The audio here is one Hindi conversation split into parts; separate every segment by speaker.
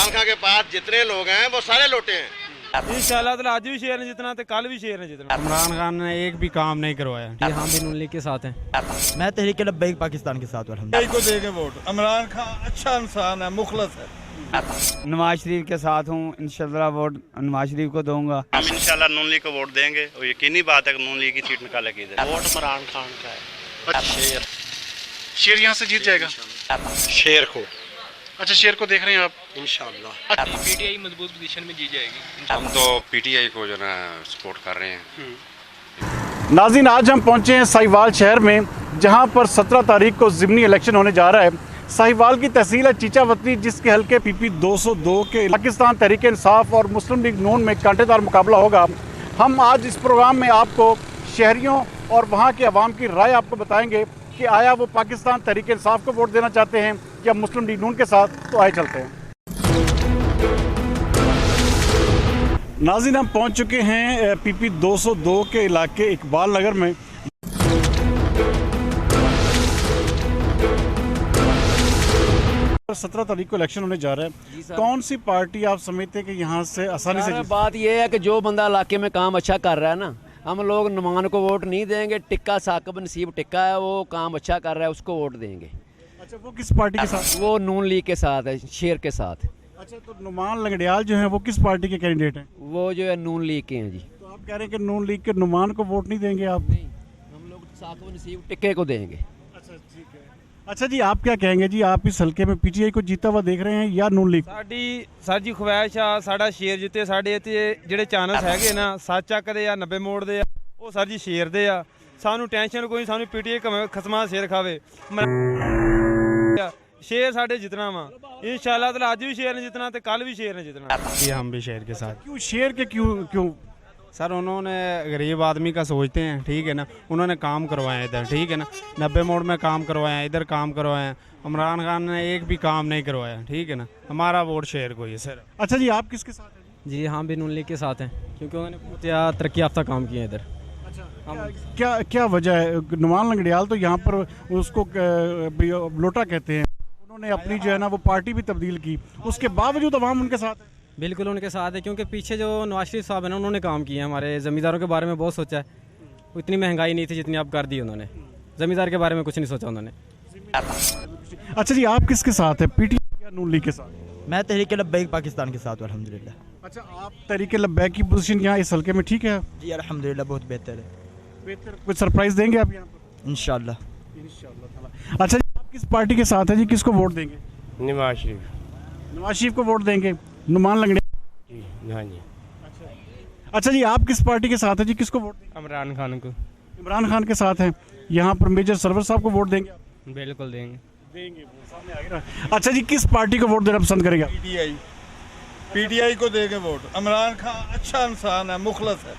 Speaker 1: इमरान खान के पास जितने लोग हैं वो सारे लोटे हैं।
Speaker 2: इंशाल्लाह ताला आज भी शेर ने जितना तो कल भी शेर ने जितना।
Speaker 3: इमरान खान ने एक भी काम नहीं करवाया।
Speaker 4: ये हम भी नून लीग के साथ हैं।
Speaker 5: मैं तहरीक लब्बैक पाकिस्तान के साथ हूँ।
Speaker 6: को देंगे वोट। इमरान खान अच्छा इंसान है, मुखलस है।
Speaker 3: नवाज शरीफ के साथ हूँ, इंशाल्लाह वोट नवाज शरीफ को दूंगा।
Speaker 7: हम इंशाल्लाह नून लीग को वोट देंगे और यकीनी बात है कि नून लीग की सीट निकालेगी।
Speaker 1: वोट इमरान खान का है। शेर
Speaker 8: शेर यहाँ से जीत जाएगा।
Speaker 1: शेर को
Speaker 8: अच्छा, शेर को देख रहे हैं आप?
Speaker 1: इंशाल्लाह
Speaker 9: पीटीआई मजबूत पोजीशन में जीत जाएगी।
Speaker 7: हम तो पीटीआई को जो ना सपोर्ट कर रहे हैं।
Speaker 8: नाज़रीन, आज हम पहुँचे हैं साहिवाल शहर में, जहाँ पर 17 तारीख को ज़िमनी इलेक्शन होने जा रहा है। साहिवाल की तहसील है चीचावती, जिसके हल्के पीपी 202 के पाकिस्तान तहरीक इंसाफ और मुस्लिम लीग नून में कांटेदार मुकाबला होगा। हम आज इस प्रोग्राम में आपको शहरियों और वहाँ के अवाम की राय आपको बताएंगे कि आया वो पाकिस्तान तहरीक इंसाफ को वोट देना चाहते हैं या मुस्लिम लीग नून के साथ। तो आए चलते हैं। नाज़रीन, हम पहुँच चुके हैं पीपी 202 के इलाके इकबाल नगर में। 17 तारीख को इलेक्शन होने जा रहा है। कौन सी पार्टी आप समझते हैं कि यहाँ से आसानी से
Speaker 4: बात यह है कि जो बंदा इलाके में काम अच्छा कर रहा है ना, हम लोग नुमान को वोट नहीं देंगे। टिक्का साकिब नसीब टिक्का है, वो काम अच्छा कर रहा है, उसको वोट देंगे।
Speaker 8: अच्छा, वो किस पार्टी के साथ?
Speaker 4: वो नून लीग के साथ है, शेर के साथ।
Speaker 8: अच्छा, तो नुमान लंगड़ियाल जो है वो किस पार्टी के कैंडिडेट हैं?
Speaker 4: वो जो है नून लीग के हैं जी।
Speaker 8: तो आप कह रहे हैं कि नून लीग के नुमान को वोट नहीं देंगे आप?
Speaker 4: नहीं, हम लोग साकिब नसीब टिक्के को देंगे।
Speaker 8: अच्छा, ठीक है। अच्छा जी, आप क्या कहेंगे जी? आप इस हल्के में पीटीआई को जीता हुआ देख रहे हैं या नून लीग?
Speaker 2: सर जी ख्वाहिश आ साड़ा शेर जिते साढ़े इत्थे ਜਿਹੜੇ ਚਾਂਸ ਹੈਗੇ ਨਾ ਸੱਚ ਚੱਕਦੇ ਆ 90 ਮੋੜਦੇ ਆ ਉਹ ਸਰ ਜੀ ਸ਼ੇਰ ਦੇ ਆ। ਸਾਨੂੰ ਟੈਨਸ਼ਨ ਕੋਈ, ਸਾਨੂੰ ਪੀਟੀਆਈ ਖਸਮਾਂ ਸਿਰ ਖਾਵੇ। शेर साढ़े जितना वा इंशाल्लाह ताला आज भी शेर ने जितना तो कल भी शेर ने जितना।
Speaker 3: ये हम भी शेर के साथ।
Speaker 8: क्यों शेर के? क्यों
Speaker 3: सर, उन्होंने गरीब आदमी का सोचते हैं, ठीक है ना। उन्होंने काम करवाए इधर, ठीक है ना। 90 मोड़ में काम करवाए, इधर काम करवाए। इमरान खान ने एक भी काम नहीं करवाया, ठीक है ना। हमारा वोट शेर को ही सर।
Speaker 8: अच्छा जी, आप किसके साथ हैं?
Speaker 4: जी हम भी नून लीग के साथ हैं, क्योंकि उन्होंने तरक्की याफ्ता काम किए इधर।
Speaker 8: क्या क्या वजह है? नुमान लंगड़ियाल तो यहाँ पर उसको लोटा कहते हैं। उन्होंने अपनी जो है ना वो पार्टी भी तब्दील की, उसके बावजूद अवाम उनके साथ है।
Speaker 4: बिल्कुल उनके साथ है, क्योंकि पीछे जो नवाज शरीफ साहब है ना, उन्होंने काम किया है। हमारे ज़मींदारों के बारे में बहुत सोचा है। इतनी महंगाई नहीं थी जितनी आप कर दी उन्होंने। ज़मींदार के बारे में कुछ नहीं सोचा उन्होंने।
Speaker 8: अच्छा जी, आप किसके साथ है, पीटीआई या नून लीग के साथ?
Speaker 5: मैं तहरीक लब्बैक पाकिस्तान के साथ हूँ अल्हम्दुलिल्लाह।
Speaker 8: अच्छा, आप तहरीक लब्बैक की पोजीशन यहाँ इस हल्के में ठीक है?
Speaker 5: जी अल्हम्दुलिल्लाह बहुत बेहतर है।
Speaker 8: बेहतर। कुछ सरप्राइज देंगे आप यहाँ पर?
Speaker 5: इंशाल्लाह।
Speaker 8: अच्छा जी, आप किस पार्टी के साथ है जी? किसको वोट देंगे?
Speaker 7: नवाज शरीफ।
Speaker 8: नवाज शरीफ को वोट देंगे। नुमान लंगड़ियाल?
Speaker 7: हाँ जी।
Speaker 8: अच्छा जी, आप किस पार्टी के साथ है जी? किसको वोट देंगे?
Speaker 2: इमरान खान को।
Speaker 8: इमरान खान के साथ हैं। यहाँ पर मेजर सरवर साहब को वोट देंगे?
Speaker 2: बिल्कुल देंगे।
Speaker 8: सामने आ गया। अच्छा जी, किस पार्टी को वोट देना पसंद करेगा?
Speaker 6: पीटीआई को देंगे वोट। इमरान खान अच्छा इंसान है, मुखलस है।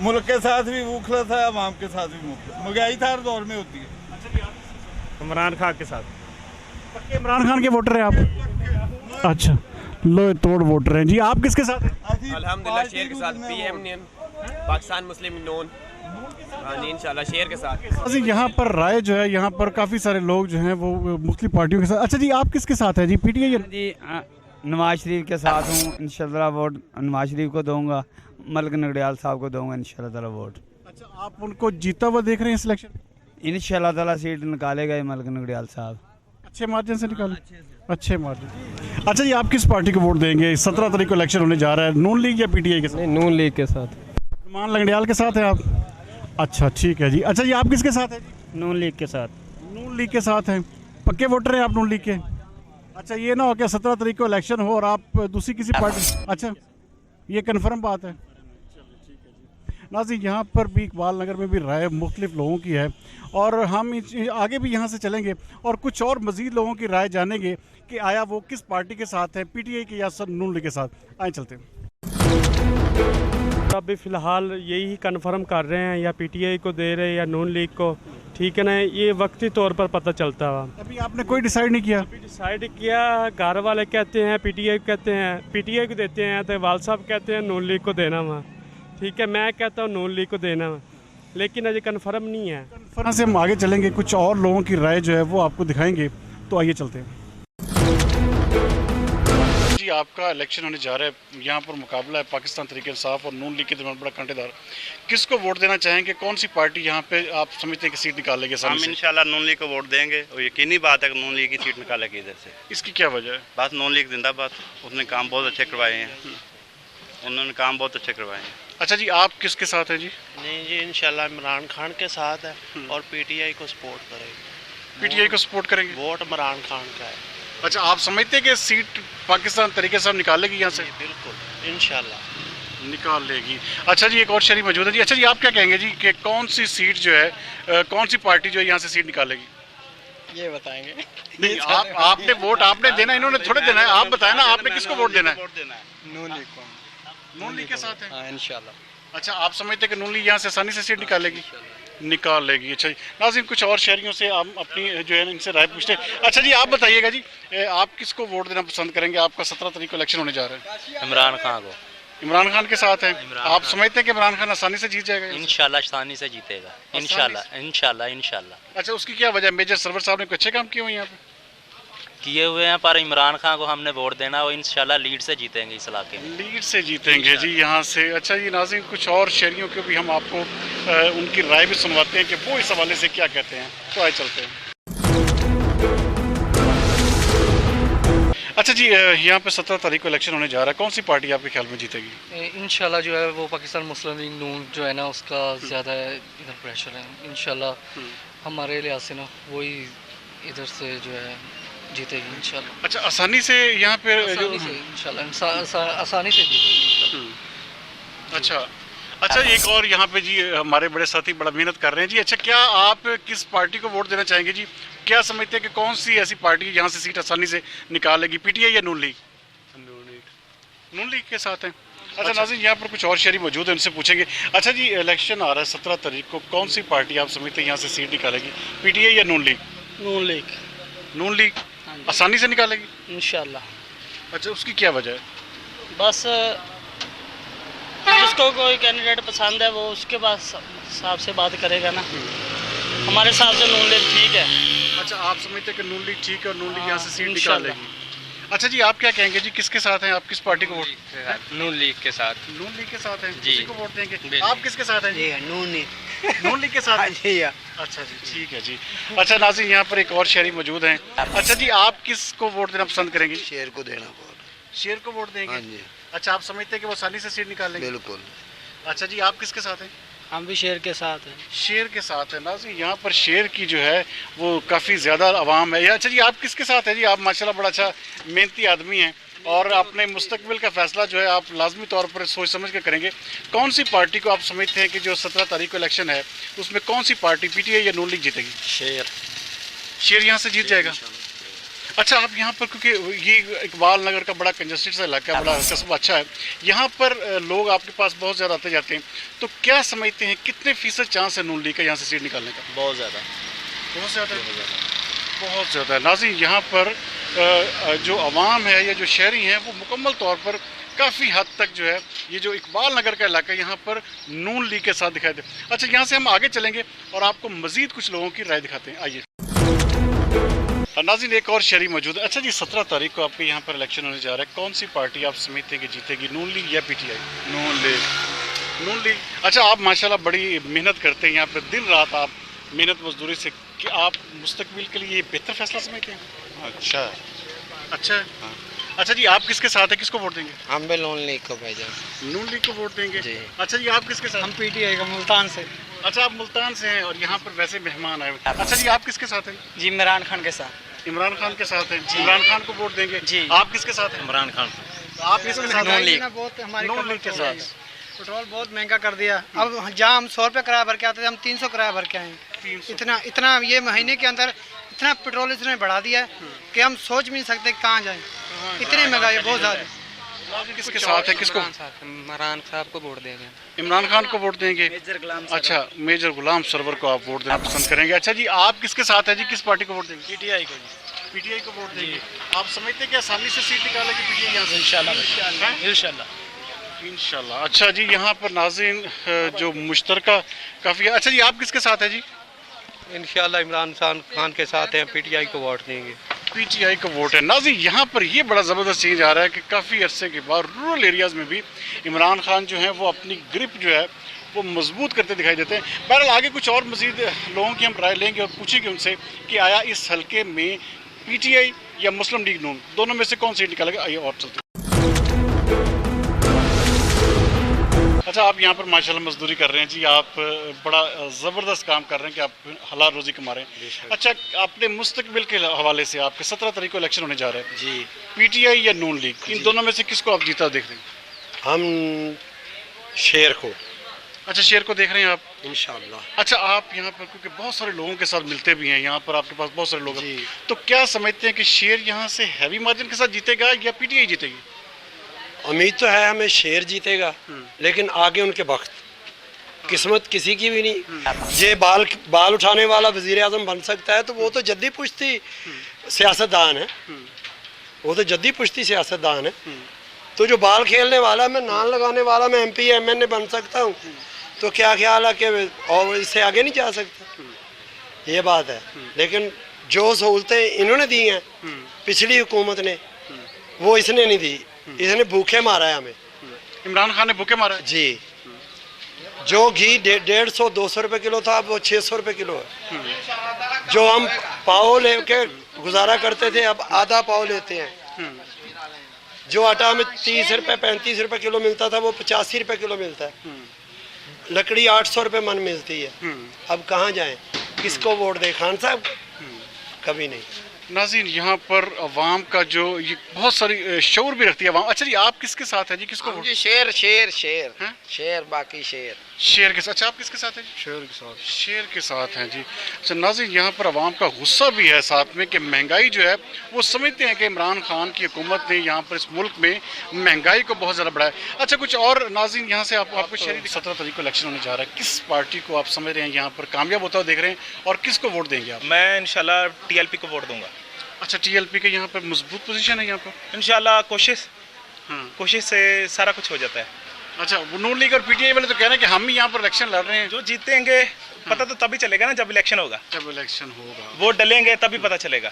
Speaker 6: मुल्क के साथ भी मुखलस है, अवाम के साथ भी मुखलस। महंगाई हर दौर में होती है।
Speaker 7: इमरान खान के साथ।
Speaker 8: पक्के इमरान खान के वोटर हैं आप? अच्छा, लो तोड़ वोटर हैं जी। आप किसके साथ हैं?
Speaker 9: अल्हम्दुलिल्लाह शेर के साथ। पीएम पाकिस्तान मुस्लिम नून इंशाल्लाह शेर के साथ।
Speaker 8: यहाँ पर राय जो है, यहाँ पर काफ़ी सारे लोग जो हैं वो मुख्तलिफ पार्टियों के साथ। अच्छा जी, आप किसके साथ हैं जी? पीटीआई?
Speaker 3: जी नवाज शरीफ के साथ हूँ, इंशाल्लाह वोट नवाज शरीफ को दूंगा। मलिक नगड़ियाल साहब को दूंगा इंशाल्लाह ताला वोट।
Speaker 8: अच्छा, आप उनको जीता हुआ देख रहे हैं सिलेक्शन?
Speaker 3: इंशाल्लाह ताला सीट निकालेगा ही मलिक नगड़ियाल साहब।
Speaker 8: अच्छे मार्जिन से निकाले? अच्छे मार्जिन। अच्छा जी, आप किस पार्टी को वोट देंगे? 17 तारीख को इलेक्शन होने जा रहा है। नून लीग या पीटीआई के साथ?
Speaker 2: नून लीग के साथ।
Speaker 8: नुमान लंगड़ियाल के साथ हैं आप? अच्छा, ठीक है जी। अच्छा जी, आप किसके साथ हैं?
Speaker 3: नून लीग के साथ।
Speaker 8: नून लीग के साथ हैं। पक्के वोटर हैं आप नून लीग के? अच्छा, ये ना हो क्या 17 तारीख को इलेक्शन हो और आप दूसरी किसी पार्टी? अच्छा, ये कन्फर्म बात है। नाज़रीन, यहाँ पर भी इकबाल नगर में भी राय मुख्तलिफ लोगों की है और हम आगे भी यहाँ से चलेंगे और कुछ और मज़ीद लोगों की राय जानेंगे कि आया वो किस पार्टी के साथ है, पीटीआई के या नून लीग के साथ। आए चलते हैं।
Speaker 2: अभी फ़िलहाल यही कंफर्म कर रहे हैं, या पीटीआई को दे रहे हैं या नून लीग को, ठीक है ना। ये वक्ती तौर पर पता चलता है।
Speaker 8: अभी आपने कोई डिसाइड नहीं किया?
Speaker 2: अभी डिसाइड किया, घर वाले कहते हैं पीटीआई कहते हैं, पीटीआई को देते हैं, तो वाल साहब कहते हैं नून लीग को देना वहाँ, ठीक है। मैं कहता हूँ नून लीग को देना, लेकिन अभी कन्फर्म नहीं है।
Speaker 8: कन्फर्म से हम आगे चलेंगे, कुछ और लोगों की राय जो है वो आपको दिखाएंगे। तो आइए चलते हैं जी। आपका इलेक्शन होने जा रहा है, यहाँ पर मुकाबला है पाकिस्तान तहरीक इंसाफ और नून लीग के दरमियान बड़ा कांटेदार, किसको वोट देना चाहेंगे? कौन सी पार्टी यहाँ पे आप समझते हैं कि सीट निकालेगी?
Speaker 10: हम इंशाल्लाह नून लीग को वोट देंगे और यकीनी बात है कि नून लीग की सीट निकालेगी इधर से।
Speaker 8: इसकी क्या वजह है?
Speaker 10: बस नून लीग जिंदाबाद, उसने काम बहुत अच्छे करवाए हैं, उन्होंने काम बहुत अच्छे करवाए हैं।
Speaker 8: अच्छा जी, आप किसके साथ हैं जी?
Speaker 1: नहीं जी, इंशाल्लाह इमरान खान के साथ है और पीटीआई को सपोर्ट करेंगे।
Speaker 8: पीटीआई को सपोर्ट करेंगे?
Speaker 1: वोट इमरान खान का है।
Speaker 8: अच्छा, आप समझते हैं कि सीट पाकिस्तान तरीके से निकालेगी यहाँ से?
Speaker 1: बिल्कुल इंशाल्लाह
Speaker 8: निकाल लेगी। अच्छा जी, एक और शहरी मौजूद है जी। अच्छा जी, आप क्या कहेंगे जी कि कौन सी सीट जो है, कौन सी पार्टी जो है यहाँ से सीट निकालेगी?
Speaker 1: ये बताएंगे।
Speaker 8: नहीं, आपने वोट आपने देना, इन्होंने थोड़े देना है। आप बताएं ना, आपने किसको वोट देना है?
Speaker 1: नून लीग को।
Speaker 8: नून लीग के साथ है?
Speaker 1: हाँ इंशाल्लाह।
Speaker 8: अच्छा, आप समझते हैं कि नून लीग यहाँ से आसानी से सीट निकालेगी? निकाल लेगी। अच्छा जी, नाज़रीन कुछ और शहरियों से हम अपनी जो है इनसे राय पूछते हैं। अच्छा जी, आप बताइएगा जी, आप किसको वोट देना पसंद करेंगे? आपका 17 तारीख को इलेक्शन होने जा रहा है।
Speaker 9: इमरान खान को।
Speaker 8: इमरान खान के साथ है? आप समझते हैं कि इमरान खान आसानी से जीत जाएगा?
Speaker 9: इंशाल्लाह आसानी से जीतेगा। इंशाल्लाह इंशाल्लाह इंशाल्लाह।
Speaker 8: अच्छा, उसकी क्या वजह? मेजर सरवर साहब ने कुछ अच्छे काम किए हुए यहाँ पे?
Speaker 9: किए हुए हैं, पर इमरान खान को हमने वोट देना और इंशाल्लाह लीड से जीतेंगे इस इलाके में।
Speaker 8: लीड से जीतेंगे जी यहाँ से। अच्छा जी नाज़रीन, कुछ और शहरियों को भी हम आपको उनकी राय भी सुनवाते हैं कि वो इस हवाले से क्या कहते हैं। तो आए चलते हैं। अच्छा जी, यहाँ पे 17 तारीख को इलेक्शन होने जा रहा है, कौन सी पार्टी आपके ख्याल में जीतेगी?
Speaker 11: इंशाल्लाह जो है वो पाकिस्तान मुस्लिम लीग नून जो है ना, उसका ज़्यादा इधर प्रेशर है। इंशाल्लाह हमारे लिहाज से ना वही इधर से जो है जीतेगी इंशाल्लाह।
Speaker 8: अच्छा, आसानी से यहाँ पे
Speaker 11: इंशाल्लाह आसानी से जीतेगी।
Speaker 8: अच्छा अच्छा, एक और यहाँ पे जी हमारे बड़े साथी बड़ा मेहनत कर रहे हैं जी। अच्छा, क्या आप किस पार्टी को वोट देना चाहेंगे जी? क्या समझते हैं कि कौन सी ऐसी पार्टी यहाँ से सीट आसानी से निकालेगी, पीटीआई या नून लीग? नून लीग के साथ हैं। अच्छा नाज़रीन, यहाँ पर कुछ और शहरी मौजूद हैं, उनसे पूछेंगे। अच्छा जी, इलेक्शन आ रहा है 17 तारीख को, कौन सी पार्टी आप समझते हैं यहाँ से सीट निकालेगी, पीटीआई या नून लीग?
Speaker 1: नून लीग।
Speaker 8: नून लीग आसानी से निकालेगी
Speaker 1: इंशाल्लाह।
Speaker 8: अच्छा, उसकी क्या वजह है?
Speaker 1: बस जिसको कोई कैंडिडेट पसंद है वो उसके पास हिसाब से बात करेगा ना। हमारे हिसाब से नून लीग ठीक है।
Speaker 8: अच्छा, आप समझते हैं कि नून लीग ठीक है और नून लीग यहाँ से सीट निकालेगी। अच्छा जी, आप क्या कहेंगे जी, किसके साथ हैं आप? किस पार्टी को वोट?
Speaker 9: नून लीग के साथ।
Speaker 8: नून लीग के साथ हैं
Speaker 9: जी।
Speaker 8: किसी को वोट देंगे? आप किसके साथ हैं जी?
Speaker 1: नून लीग।
Speaker 8: नून लीग के साथ हैं? अच्छा जी, ठीक है जी। अच्छा नाज़रीन, यहाँ पर एक और शहरी मौजूद हैं। अच्छा जी, आप किसको वोट देना पसंद करेंगे?
Speaker 1: शेर को देना वोट।
Speaker 8: शेर को वोट देंगे?
Speaker 1: हाँ जी।
Speaker 8: अच्छा, आप समझते हैं कि वो आसानी से सीट निकालेंगे?
Speaker 1: बिल्कुल।
Speaker 8: अच्छा जी, आप किसके साथ हैं?
Speaker 1: हम भी शेर के साथ हैं।
Speaker 8: शेर के साथ है नाज़रीन, यहाँ पर शेर की जो है वो काफ़ी ज़्यादा आवाम है। अच्छा जी, आप किसके साथ हैं जी? आप माशाल्लाह बड़ा अच्छा मेहनती आदमी हैं और अपने मुस्तकबिल का फ़ैसला जो है आप लाजमी तौर पर सोच समझ के करेंगे। कौन सी पार्टी को आप समझते हैं कि जो 17 तारीख को इलेक्शन है उसमें कौन सी पार्टी, पीटीआई या नून लीग जीतेगी?
Speaker 1: शेर।
Speaker 8: शेर यहाँ से जीत जाएगा? अच्छा, आप यहाँ पर, क्योंकि ये इकबाल नगर का बड़ा कंजस्टेड सा इलाका है, बड़ा कस्बा अच्छा है, यहाँ पर लोग आपके पास बहुत ज़्यादा आते जाते हैं, तो क्या समझते हैं कितने फ़ीसद चांस है नून लीग का यहाँ से सीट निकालने का?
Speaker 1: बहुत ज़्यादा।
Speaker 8: बहुत ज़्यादा बहुत ज़्यादा। नाज़रीन, यहाँ पर जो आवाम है या जो शहरी हैं वो मुकम्मल तौर पर काफ़ी हद तक जो है ये जो इकबाल नगर का इलाका है यहाँ पर नून लीग के साथ दिखाई दे। अच्छा, यहाँ से हम आगे चलेंगे और आपको मज़ीद कुछ लोगों की राय दिखाते हैं। आइए नाज़रीन, एक और शहरी मौजूद है। अच्छा जी, 17 तारीख को आपके यहाँ पर इलेक्शन होने जा रहा है, कौन सी पार्टी आप समझते हैं कि जीतेगी, नून लीग या पीटीआई?
Speaker 6: नून लीग।
Speaker 8: नून लीग। अच्छा, आप माशाल्लाह बड़ी मेहनत करते हैं यहाँ पर, दिन रात आप मेहनत मजदूरी से, कि आप मुस्तकबिल के लिए बेहतर फैसला समझते हैं?
Speaker 6: अच्छा
Speaker 8: अच्छा है। हाँ। अच्छा जी, आप किसके साथ हैं, किसको वोट देंगे?
Speaker 1: हम भी नून लीग को भाईजान।
Speaker 8: नून लीग को वोट देंगे
Speaker 1: जी।
Speaker 8: अच्छा जी, आप किसके साथ?
Speaker 1: हम पीटीआई का, मुल्तान से।
Speaker 8: अच्छा, आप मुल्तान से हैं और यहाँ पर वैसे मेहमान आए हुए। अच्छा जी, आप किसके साथ हैं?
Speaker 1: जी इमरान खान के साथ।
Speaker 8: इमरान खान के साथ हैं। इमरान खान को वोट देंगे
Speaker 1: जी।
Speaker 8: आप किसके साथ हैं?
Speaker 9: इमरान खान।
Speaker 8: आप किसके साथ हैं?
Speaker 1: नून लीग।
Speaker 8: नून लीग के साथ।
Speaker 5: पेट्रोल बहुत महंगा कर दिया। अब जहाँ हम 100 रुपये किराया भर के आते थे, हम 300 किराया भर के आए।
Speaker 8: 300।
Speaker 5: इतना ये महीने के अंदर इतना पेट्रोल इसने बढ़ा दिया है कि हम सोच भी नहीं सकते कहाँ जाएं। इतनी महंगाई बहुत ज़्यादा।
Speaker 8: किसके साथ है, किसको?
Speaker 11: इमरान साहब को वोट देंगे।
Speaker 8: इमरान खान को वोट देंगे। अच्छा, मेजर गुलाम सरवर को आप वोट देना पसंद करेंगे। अच्छा जी, आप किसके साथ हैं जी, किस पार्टी को वोट देंगे?
Speaker 1: पीटीआई को।
Speaker 8: पीटीआई को वोट देंगे। आप समझते हैं कि आसानी से सीट निकालेगी पीटीआई यहाँ से? इंशाल्लाह। अच्छा जी, यहाँ पर नाज़रीन जो मुश्तरका काफ़ी है। अच्छा जी, आप किसके साथ हैं जी?
Speaker 11: इंशाल्लाह इमरान खान के साथ हैं, पीटीआई को वोट देंगे।
Speaker 8: पीटीआई का वोट है। नाज़रीन यहाँ पर ये बड़ा ज़बरदस्त चेंज आ रहा है कि काफ़ी अरसे के बाद रूरल एरियाज़ में भी इमरान खान जो है वो अपनी ग्रिप जो है वो मजबूत करते दिखाई देते हैं। बहरहाल आगे कुछ और मज़ीद लोगों की हम राय लेंगे और पूछेंगे उनसे कि आया इस हल्के में पीटीआई या मुस्लिम लीग नून दोनों में से कौन सीट निकालेगा। आइए और चलते। अच्छा, आप यहाँ पर माशाल्लाह मजदूरी कर रहे हैं जी, आप बड़ा ज़बरदस्त काम कर रहे हैं कि आप हलाल रोज़ी कमा रहे हैं। अच्छा, अपने मुस्तकबिल के हवाले से आपके 17 तारीख को इलेक्शन होने जा रहे हैं जी, पीटीआई या नून लीग, इन दोनों में से किसको आप जीता देख रहे हैं?
Speaker 12: हम शेर को।
Speaker 8: अच्छा, शेर को देख रहे हैं आप
Speaker 12: इंशाअल्लाह।
Speaker 8: अच्छा, आप यहाँ पर क्योंकि बहुत सारे लोगों के साथ मिलते भी हैं, यहाँ पर आपके पास बहुत सारे लोग हैं, तो क्या समझते हैं कि शेर यहाँ से हैवी मार्जिन के साथ जीतेगा या पीटीआई जीतेगी?
Speaker 12: उम्मीद तो है हमें शेर जीतेगा, लेकिन आगे उनके वक्त किस्मत किसी की भी नहीं। ये बाल उठाने वाला वजीर आज़म बन सकता है तो वो तो जद्दी पुश्ती सियासतदान है, वो तो जद्दी पुश्ती सियासतदान है। तो जो बाल खेलने वाला, मैं नान लगाने वाला, मैं MP MNA बन सकता हूँ, तो क्या ख्याल है कि और इससे आगे नहीं जा सकता, ये बात है। लेकिन जो सहूलतें इन्होंने दी हैं पिछली हुकूमत ने, वो इसने नहीं दी, इसने भूखे मारा है हमें।
Speaker 8: इमरान खान ने भूखे मारा
Speaker 12: जी। जो घी 150-200 रुपए किलो था, अब वो 600 रुपए किलो है। जो हम पाव लेके गुजारा करते थे, अब आधा पाव लेते हैं। जो आटा हमें 30 रुपए 35 रुपए किलो मिलता था, वो 85 रुपए किलो मिलता है। लकड़ी 800 रुपए मन मिलती है। अब कहाँ जाएं, किसको वोट दें? खान साहब? कभी नहीं।
Speaker 8: नाज़रीन, यहाँ पर अवाम का जो ये बहुत सारी शऊर भी रखती है अवाम। अच्छा जी, आप किसके साथ है जी? किसको?
Speaker 13: जी शेर शेर शेर है? शेर, बाकी शेर
Speaker 8: शेर के साथ। अच्छा, आप किसके साथ हैं?
Speaker 13: शेर के साथ।
Speaker 8: शेर के साथ हैं जी। अच्छा नाज़रीन, यहाँ पर अवाम का गुस्सा भी है साथ में कि महंगाई जो है वो समझते हैं कि इमरान खान की हुकूमत ने यहाँ पर इस मुल्क में महंगाई को बहुत ज़्यादा बढ़ाया। अच्छा, कुछ और नाज़रीन यहाँ से आपको शहरी 17 तारीख को इलेक्शन होने जा रहा है, किस पार्टी को आप समझ रहे हैं यहाँ पर कामयाब होता हुआ देख रहे हैं और किसको वोट देंगे आप?
Speaker 14: मैं इंशाल्लाह TLP को वोट दूंगा।
Speaker 8: अच्छा, TLP के यहाँ पर मजबूत पोजीशन है यहाँ पर
Speaker 14: इंशाल्लाह। कोशिश से सारा कुछ हो जाता है।
Speaker 8: अच्छा, वो नून लीग और पीटीआई वाले तो कह रहे हैं कि हम ही यहाँ पर इलेक्शन लड़ रहे हैं।
Speaker 14: जो जीतेंगे पता तो तभी चलेगा ना, जब इलेक्शन होगा।
Speaker 8: जब इलेक्शन होगा
Speaker 14: वोट डलेंगे तभी पता चलेगा।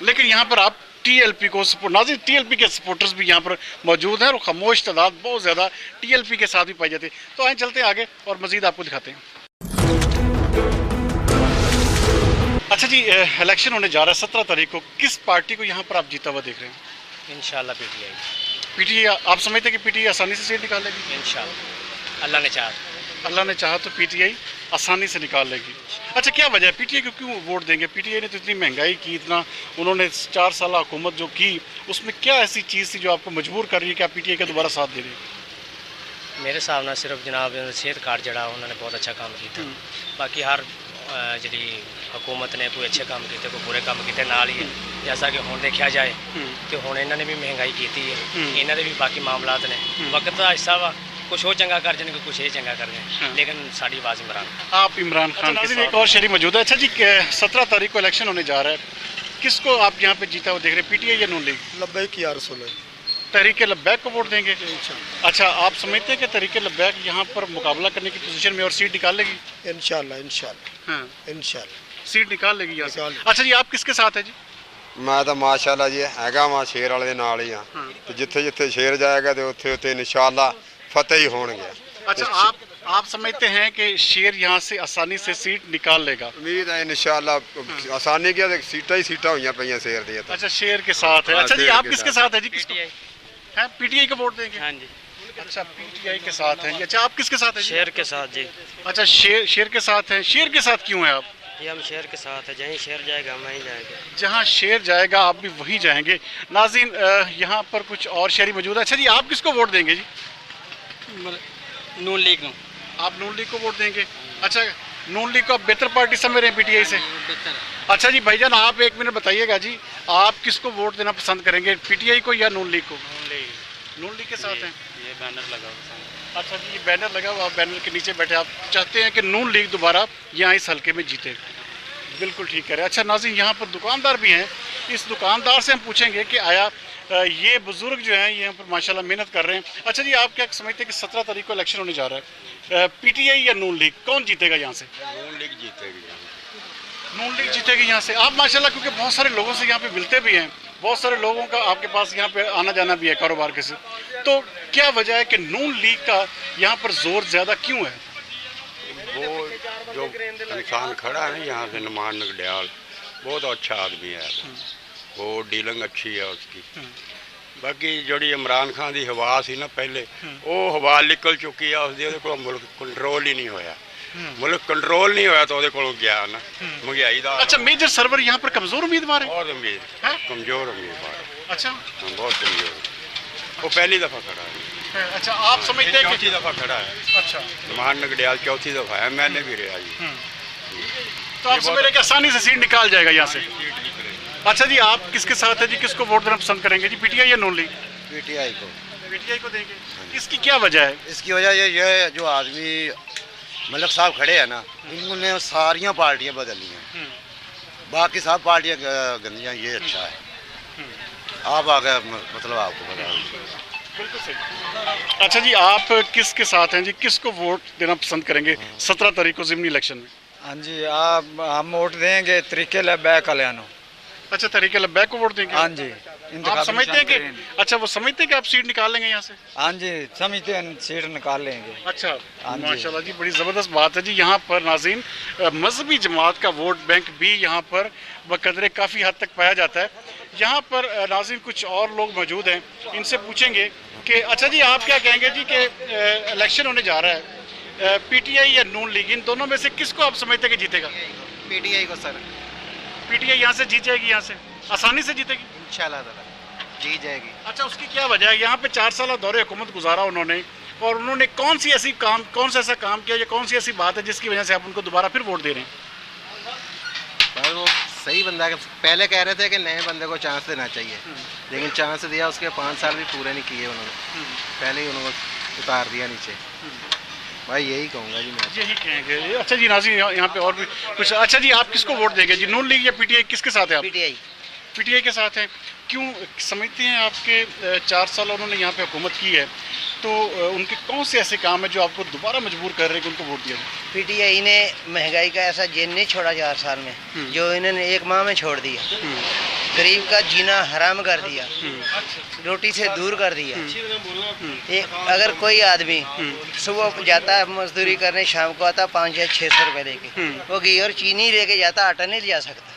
Speaker 8: लेकिन यहाँ पर आप TLP को सपोर्ट, नाज़रीन TLP के सपोर्टर्स भी यहाँ पर मौजूद हैं और खामोश तादाद बहुत ज़्यादा TLP के साथ भी पाई जाती है। तो आए चलते हैं आगे और मज़ीद आपको दिखाते हैं। अच्छा जी, इलेक्शन होने जा रहा है 17 तारीख को, किस पार्टी को यहाँ पर आप जीता हुआ देख रहे हैं?
Speaker 15: इंशाल्लाह PTI।
Speaker 8: पीटीआई। आप समझते हैं कि पीटीआई आसानी से सीट निकाल लेगी?
Speaker 15: इंशाल्लाह, अल्लाह ने चाहा
Speaker 8: तो पीटीआई आसानी से निकाल लेगी। अच्छा, क्या वजह है पीटीआई को क्यों वोट देंगे? पीटीआई ने तो इतनी महंगाई की, इतना उन्होंने 4 साल हुकूमत जो की, उसमें क्या ऐसी चीज़ थी जो आपको मजबूर कर रही है कि आप पीटीआई का दोबारा साथ दे रहे हैं?
Speaker 15: मेरे हिसाब नाल सिर्फ जनाब सेहत कार्ड जड़ा उन्होंने बहुत अच्छा काम किया। बाकी हर जी हुकूमत ने कोई अच्छे काम किए, कोई बुरे काम किए नाल ही। जैसा कि हुण देखा जाए तो हुण इन्होंने भी महंगाई की है, इन्होंने भी बाकी मामलात ने। वक्त का हिस्सा वा, कुछ हो चंगा कर जाएंगे, कुछ ये चंगा कर दें, लेकिन साड़ी आवाज़ इमरान।
Speaker 8: आप इमरान खान के साथ। एक और शहरी मौजूद है। अच्छा जी, 17 तारीख को इलेक्शन होने जा रहा है, किसको आप यहाँ पे जीता हुआ देख रहे हैं, पीटीआई या नून लीग?
Speaker 12: लब्बैक या रसूल
Speaker 8: तहरीक लब्बैक को वोट देंगे। अच्छा, आप समझते हैं कि तहरीक लब्बैक यहाँ पर मुकाबला करने की पोजीशन में और सीट निकाल लेगी?
Speaker 12: इंशाल्लाह
Speaker 8: सीट निकाल लेगी यहाँ से। अच्छा जी, आप किसके साथ है जी?
Speaker 16: मैं तो माशाल्लाह जी हैगा मैं शेर वाले दे नाल ही हाँ, तो जिथे जिथे शेर जाएगा तो उत्थे उत्थे इंशाल्लाह फतेह ही होणगे।
Speaker 8: अच्छा, आप समझते हैं कि शेर यहाँ से आसानी से सीट निकाल लेगा?
Speaker 16: उम्मीद है इंशाल्लाह। आसानी क्या, सीटा ही सीटा हुई पे शेर दी।
Speaker 8: अच्छा, शेर के साथ है। अच्छा जी, आप किसके साथ है जी? है पीटीआई को वोट देंगे?
Speaker 15: हाँ जी।
Speaker 8: अच्छा, पीटीआई के साथ हैं। अच्छा, आप किसके साथ हैं?
Speaker 15: शेर के साथ जी।
Speaker 8: अच्छा, शेर के साथ हैं। शेर के साथ क्यों है आप?
Speaker 15: ये हम शेर के साथ है, जहीं शेर जाएगा हम वहीं जाएंगे।
Speaker 8: जहाँ शेर जाएगा आप भी वहीं जाएंगे। नाज़रीन, यहाँ पर कुछ और शहरी मौजूद है। अच्छा जी, आप किसको वोट देंगे जी?
Speaker 1: नून लीग।
Speaker 8: आप नून लीग को वोट देंगे? अच्छा, नून लीग को आप बेहतर पार्टी समझ रहे हैं पीटीआई से? अच्छा जी भाईजान, आप 1 मिनट बताइएगा जी, आप किसको वोट देना पसंद करेंगे, पीटीआई को या नून लीग को? नून लीग के साथ हैं।
Speaker 15: ये बैनर लगा हुआ।
Speaker 8: अच्छा जी, ये बैनर लगा हुआ, बैनर के नीचे बैठे आप चाहते हैं कि नून लीग दोबारा यहाँ इस हल्के में जीते। बिल्कुल ठीक कह रहे हैं। अच्छा नाज़रीन, यहाँ पर दुकानदार भी हैं, इस दुकानदार से हम पूछेंगे कि आया ये बुज़ुर्ग जो हैं ये यहाँ पर माशाल्लाह मेहनत कर रहे हैं। अच्छा जी, आप क्या समझते हैं कि 17 तारीख को इलेक्शन होने जा रहा है, पीटीआई या नून लीग, कौन जीतेगा यहाँ से?
Speaker 16: नून लीग जीतेगी।
Speaker 8: नून लीग जीतेगी यहाँ से। आप माशाल्लाह क्योंकि बहुत सारे लोगों से यहाँ पे मिलते भी हैं, बहुत सारे लोगों का आपके पास यहाँ पे आना जाना भी है कारोबार के से, तो क्या वजह है कि नून लीग का यहाँ पर जोर ज़्यादा क्यों है?
Speaker 7: वो जो इंसान खड़ा है यहाँ से नुमान नगडियाल बहुत अच्छा आदमी है, वो डीलिंग अच्छी है उसकी। बाकी जोड़ी इमरान खान की हवा सी ना पहले, वो हवा निकल चुकी है उसकी, को मुल्क कंट्रोल ही नहीं होया। मुल्क कंट्रोल नहीं होया तो वो को गया ना महंगाई का।
Speaker 8: अच्छा, मेजर सर्वर यहाँ पर कमजोर उम्मीदवार है?
Speaker 7: बहुत उम्मीद, कमजोर उम्मीदवार।
Speaker 8: अच्छा,
Speaker 7: बहुत कमजोर, वो पहली दफ़ा खड़ा है।
Speaker 8: अच्छा, आप समझते हैं
Speaker 7: चौथी दफ़ा खड़ा है?
Speaker 8: अच्छा,
Speaker 7: नुमान नगडियाल चौथी दफ़ा है, मैंने भी रहा जी।
Speaker 8: तो आप समझ रहे कि आसानी से सीट निकाल जाएगा यहाँ से? अच्छा जी, आप किसके साथ है जी, किसको वोट देना पसंद करेंगे जी, पीटीआई या नून लीग?
Speaker 17: पीटीआई को।
Speaker 8: पीटीआई को देंगे। इसकी क्या वजह है?
Speaker 17: इसकी वजह ये जो आदमी मलिक साहब खड़े हैं ना, इन्होंने सारियां पार्टियां बदली हैं, बाकी सब पार्टियां गंदियां, ये अच्छा है। आप आगे मतलब आपको बता।
Speaker 8: बिल्कुल सही। अच्छा जी, आप किसके साथ हैं जी, किसको वोट देना पसंद करेंगे 17 तारीख को ज़िमनी इलेक्शन में?
Speaker 18: हाँ जी, हम वोट देंगे तरीके लब्बैक कल्याणों।
Speaker 8: अच्छा, तरीके लब्बैक को वोट देंगे?
Speaker 18: हाँ जी।
Speaker 8: आप समझते हैं कि अच्छा, वो समझते हैं कि आप सीट निकाल लेंगे यहाँ से?
Speaker 18: हाँ जी, समझते हैं सीट निकाल लेंगे।
Speaker 8: अच्छा, माशाल्लाह जी, बड़ी ज़बरदस्त बात है जी। यहाँ पर नाज़रीन मजहबी जमात का वोट बैंक भी यहाँ पर बकदरे काफ़ी हद तक पाया जाता है। यहाँ पर नाज़रीन कुछ और लोग मौजूद हैं, इनसे पूछेंगे कि अच्छा जी, आप क्या कहेंगे जी कि इलेक्शन होने जा रहा है, पीटीआई या नून लीग, इन दोनों में से किसको आप समझते हैं कि जीतेगा?
Speaker 17: पीटीआई को सर।
Speaker 8: पीटीआई यहाँ से जीत जाएगी, यहाँ से आसानी से जीतेगी
Speaker 17: इंशाल्लाह जीत जाएगी।
Speaker 8: अच्छा, उसकी क्या वजह है? यहाँ पे 4 साल दौरे हुकूमत गुजारा उन्होंने, और उन्होंने कौन सा ऐसा काम किया या कौन सी ऐसी बात है जिसकी वजह से आप उनको दोबारा फिर वोट दे रहे हैं?
Speaker 17: पर वो सही बंदा है। पहले कह रहे थे कि नए बंदे को चांस देना चाहिए, लेकिन चांस दिया, उसके 5 साल भी पूरे नहीं किए उन्होंने, पहले ही उन्होंने उतार दिया नीचे। भाई यही कहूँगा जी, मैं
Speaker 8: यही कहेंगे। अच्छा जी नाज़रीन, यहाँ पे और भी कुछ। अच्छा जी, आप किसको वोट देंगे जी, नून लीग या पीटीआई, किसके साथ है आप?
Speaker 17: पीटीआई।
Speaker 8: पीटीआई के साथ हैं, क्यों समझते हैं? आपके 4 साल उन्होंने यहाँ पे हुकूमत की है, तो उनके कौन से ऐसे काम है जो आपको दोबारा मजबूर कर रहे हैं कि उनको वोट दिया जाए?
Speaker 19: पीटीआई ने महंगाई का ऐसा जेल नहीं छोड़ा 4 साल में, जो इन्होंने 1 माह में छोड़ दिया। गरीब का जीना हराम कर दिया, रोटी से दूर कर दिया। अगर कोई आदमी सुबह जाता है मजदूरी करने, शाम को आता 500 या 600 रुपये लेके, वो घी और चीनी लेके जाता, आटा नहीं ले जा सकता।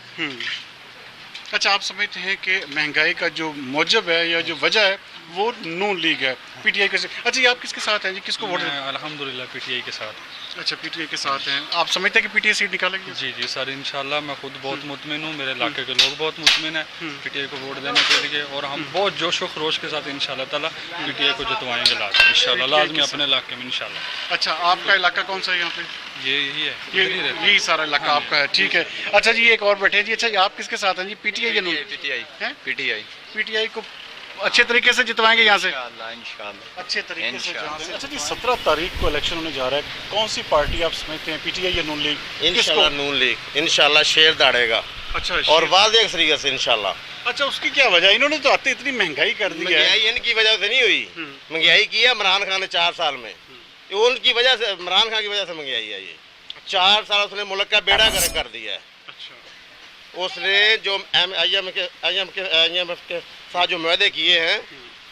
Speaker 8: अच्छा, आप समझते हैं कि महंगाई का जो मौजब है या जो वजह है वो नून लीग है, पीटीआई के? अच्छा, ये आप किसके साथ हैं जी, किसको वोट दें?
Speaker 20: अल्हम्दुलिल्लाह पीटीआई के साथ।
Speaker 8: अच्छा, पीटीआई के साथ हैं। आप समझते हैं कि पीटीआई सीट निकालेगी?
Speaker 20: जी जी सर, इंशाल्लाह। मैं खुद बहुत मुतमिन हूँ, मेरे इलाके के लोग बहुत मुतमिन हैं पीटीआई को वोट देने के लिए, और हम बहुत जोश व खरोश के साथ इंशाल्लाह ताला पीटीआई को जितवाएंगे लाजमी, इंशाल्लाह लाजमी अपने इलाके में इंशाल्लाह।
Speaker 8: अच्छा, आपका इलाका कौन सा है यहाँ पे?
Speaker 20: यही है,
Speaker 8: यही सारा इलाका आपका है, ठीक है। अच्छा जी, एक और बैठे जी। अच्छा, आप किसके साथ हैं जी, पीटीआई या नून?
Speaker 20: पीटीआई।
Speaker 8: पीटीआई को अच्छे तरीके से जितवाएंगे यहाँ से
Speaker 20: इंशाल्लाह,
Speaker 8: अच्छे तरीके से जहाँ से। अच्छा जी, 17 तारीख को इलेक्शन होने जा रहा है, कौन सी पार्टी आप समझते हैं, पीटीआई या नून लीग?
Speaker 21: इंशाल्लाह नून लीग, इंशाल्लाह शेर दाड़ेगा।
Speaker 8: अच्छा,
Speaker 21: और वाज़ेह तरीके से इंशाल्लाह।
Speaker 8: अच्छा, उसकी क्या वजह? इन्होंने तो आते इतनी महंगाई कर दी है।
Speaker 21: महंगाई इनकी वजह से नहीं हुई, महंगाई की है इमरान खान ने 4 साल में, उनकी वजह से, इमरान खान की वजह से महंगाई है। ये 4 साल उसने मुल्क का बेड़ा कर दिया है। उसने जो IMF के साथ जो मुआहदे किए हैं,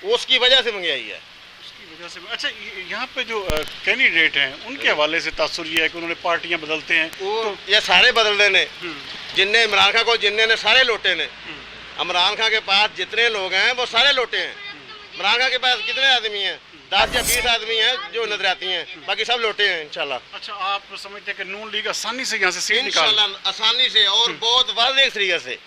Speaker 21: उसकी वजह से महंगाई है,
Speaker 8: उसकी वजह से। अच्छा, यहाँ पे जो कैंडिडेट हैं उनके हवाले से तासुर ये है कि उन्होंने पार्टियाँ बदलते हैं,
Speaker 21: तो ये सारे बदलते ने, जिनने इमरान खान को जिनने ने सारे लौटे ने। इमरान खान के पास जितने लोग हैं वो सारे लौटे हैं। इमरान खान के पास कितने आदमी हैं? 10 या 20 आदमी हैं जो नजर आती हैं, बाकी सब लौटे हैं इंशाल्लाह।
Speaker 8: अच्छा, आप समझते हैं कि नून लीग आसानी से यहाँ से सीट निकाल?
Speaker 21: इंशाल्लाह आसानी से और बहुत वाज़ेह तरीके से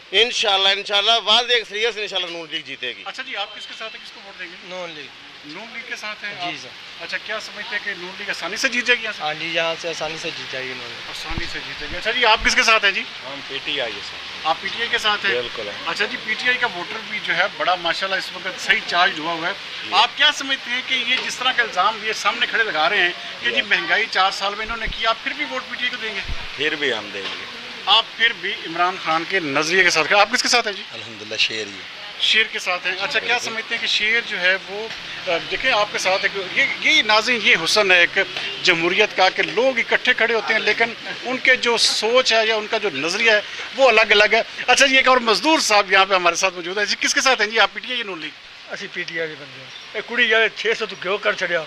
Speaker 21: इंशाल्लाह वाज़ेह तरीके से इंशाल्लाह नून लीग जीतेगी।
Speaker 8: अच्छा जी, आप किसके साथ हैं, किसको वोट देंगे?
Speaker 18: नून लीग।
Speaker 8: नून लीग के साथ हैं
Speaker 18: जी सर।
Speaker 8: अच्छा, क्या समझते हैं कि नून लीग आसानी से जीत जाएगी यहाँ से?
Speaker 18: हाँ जी, यहाँ से आसानी से जीत जाएगी नून लीग,
Speaker 8: आसानी से जीतेगी। अच्छा जी, आप किसके साथ हैं जी?
Speaker 21: हम पीटीआई के साथ।
Speaker 8: आप पीटीआई के साथ हैं?
Speaker 21: बिल्कुल।
Speaker 8: अच्छा जी, पीटीआई का वोटर भी जो है बड़ा माशाल्लाह इस वक्त सही चार्ज हुआ है। आप क्या समझते हैं कि ये जिस तरह का इल्ज़ाम ये सामने खड़े लगा रहे हैं कि जी महंगाई 4 साल में इन्होंने की, आप फिर भी वोट पीटीआई को देंगे?
Speaker 21: फिर भी हम देंगे।
Speaker 8: आप फिर भी इमरान खान के नजरिए के साथ? आप किसके साथ हैं जी?
Speaker 21: अल्हम्दुलिल्लाह शेर ही।
Speaker 8: शेर के साथ हैं। अच्छा, क्या समझते हैं कि शेर जो है वो देखें आपके साथ एक ये नाज़रीन ये हुस्न है एक जमहूरियत का कि लोग इकट्ठे खड़े होते हैं लेकिन उनके जो सोच है या उनका जो नज़रिया है वो अलग अलग है। अच्छा जी, एक और मजदूर साहब यहाँ पे हमारे साथ मौजूद है जी, किसके साथ हैं जी आप? पीटीआई या नून लीग?
Speaker 4: ਅਸੀਂ ਪੀਟੀਆਈ ਦੇ ਬੰਦੇ ਹਾਂ। ਇਹ ਕੁੜੀ ਜਾਵੇ 600 ਤੋਂ ਘਿਓ ਕਰ ਛੜਿਆ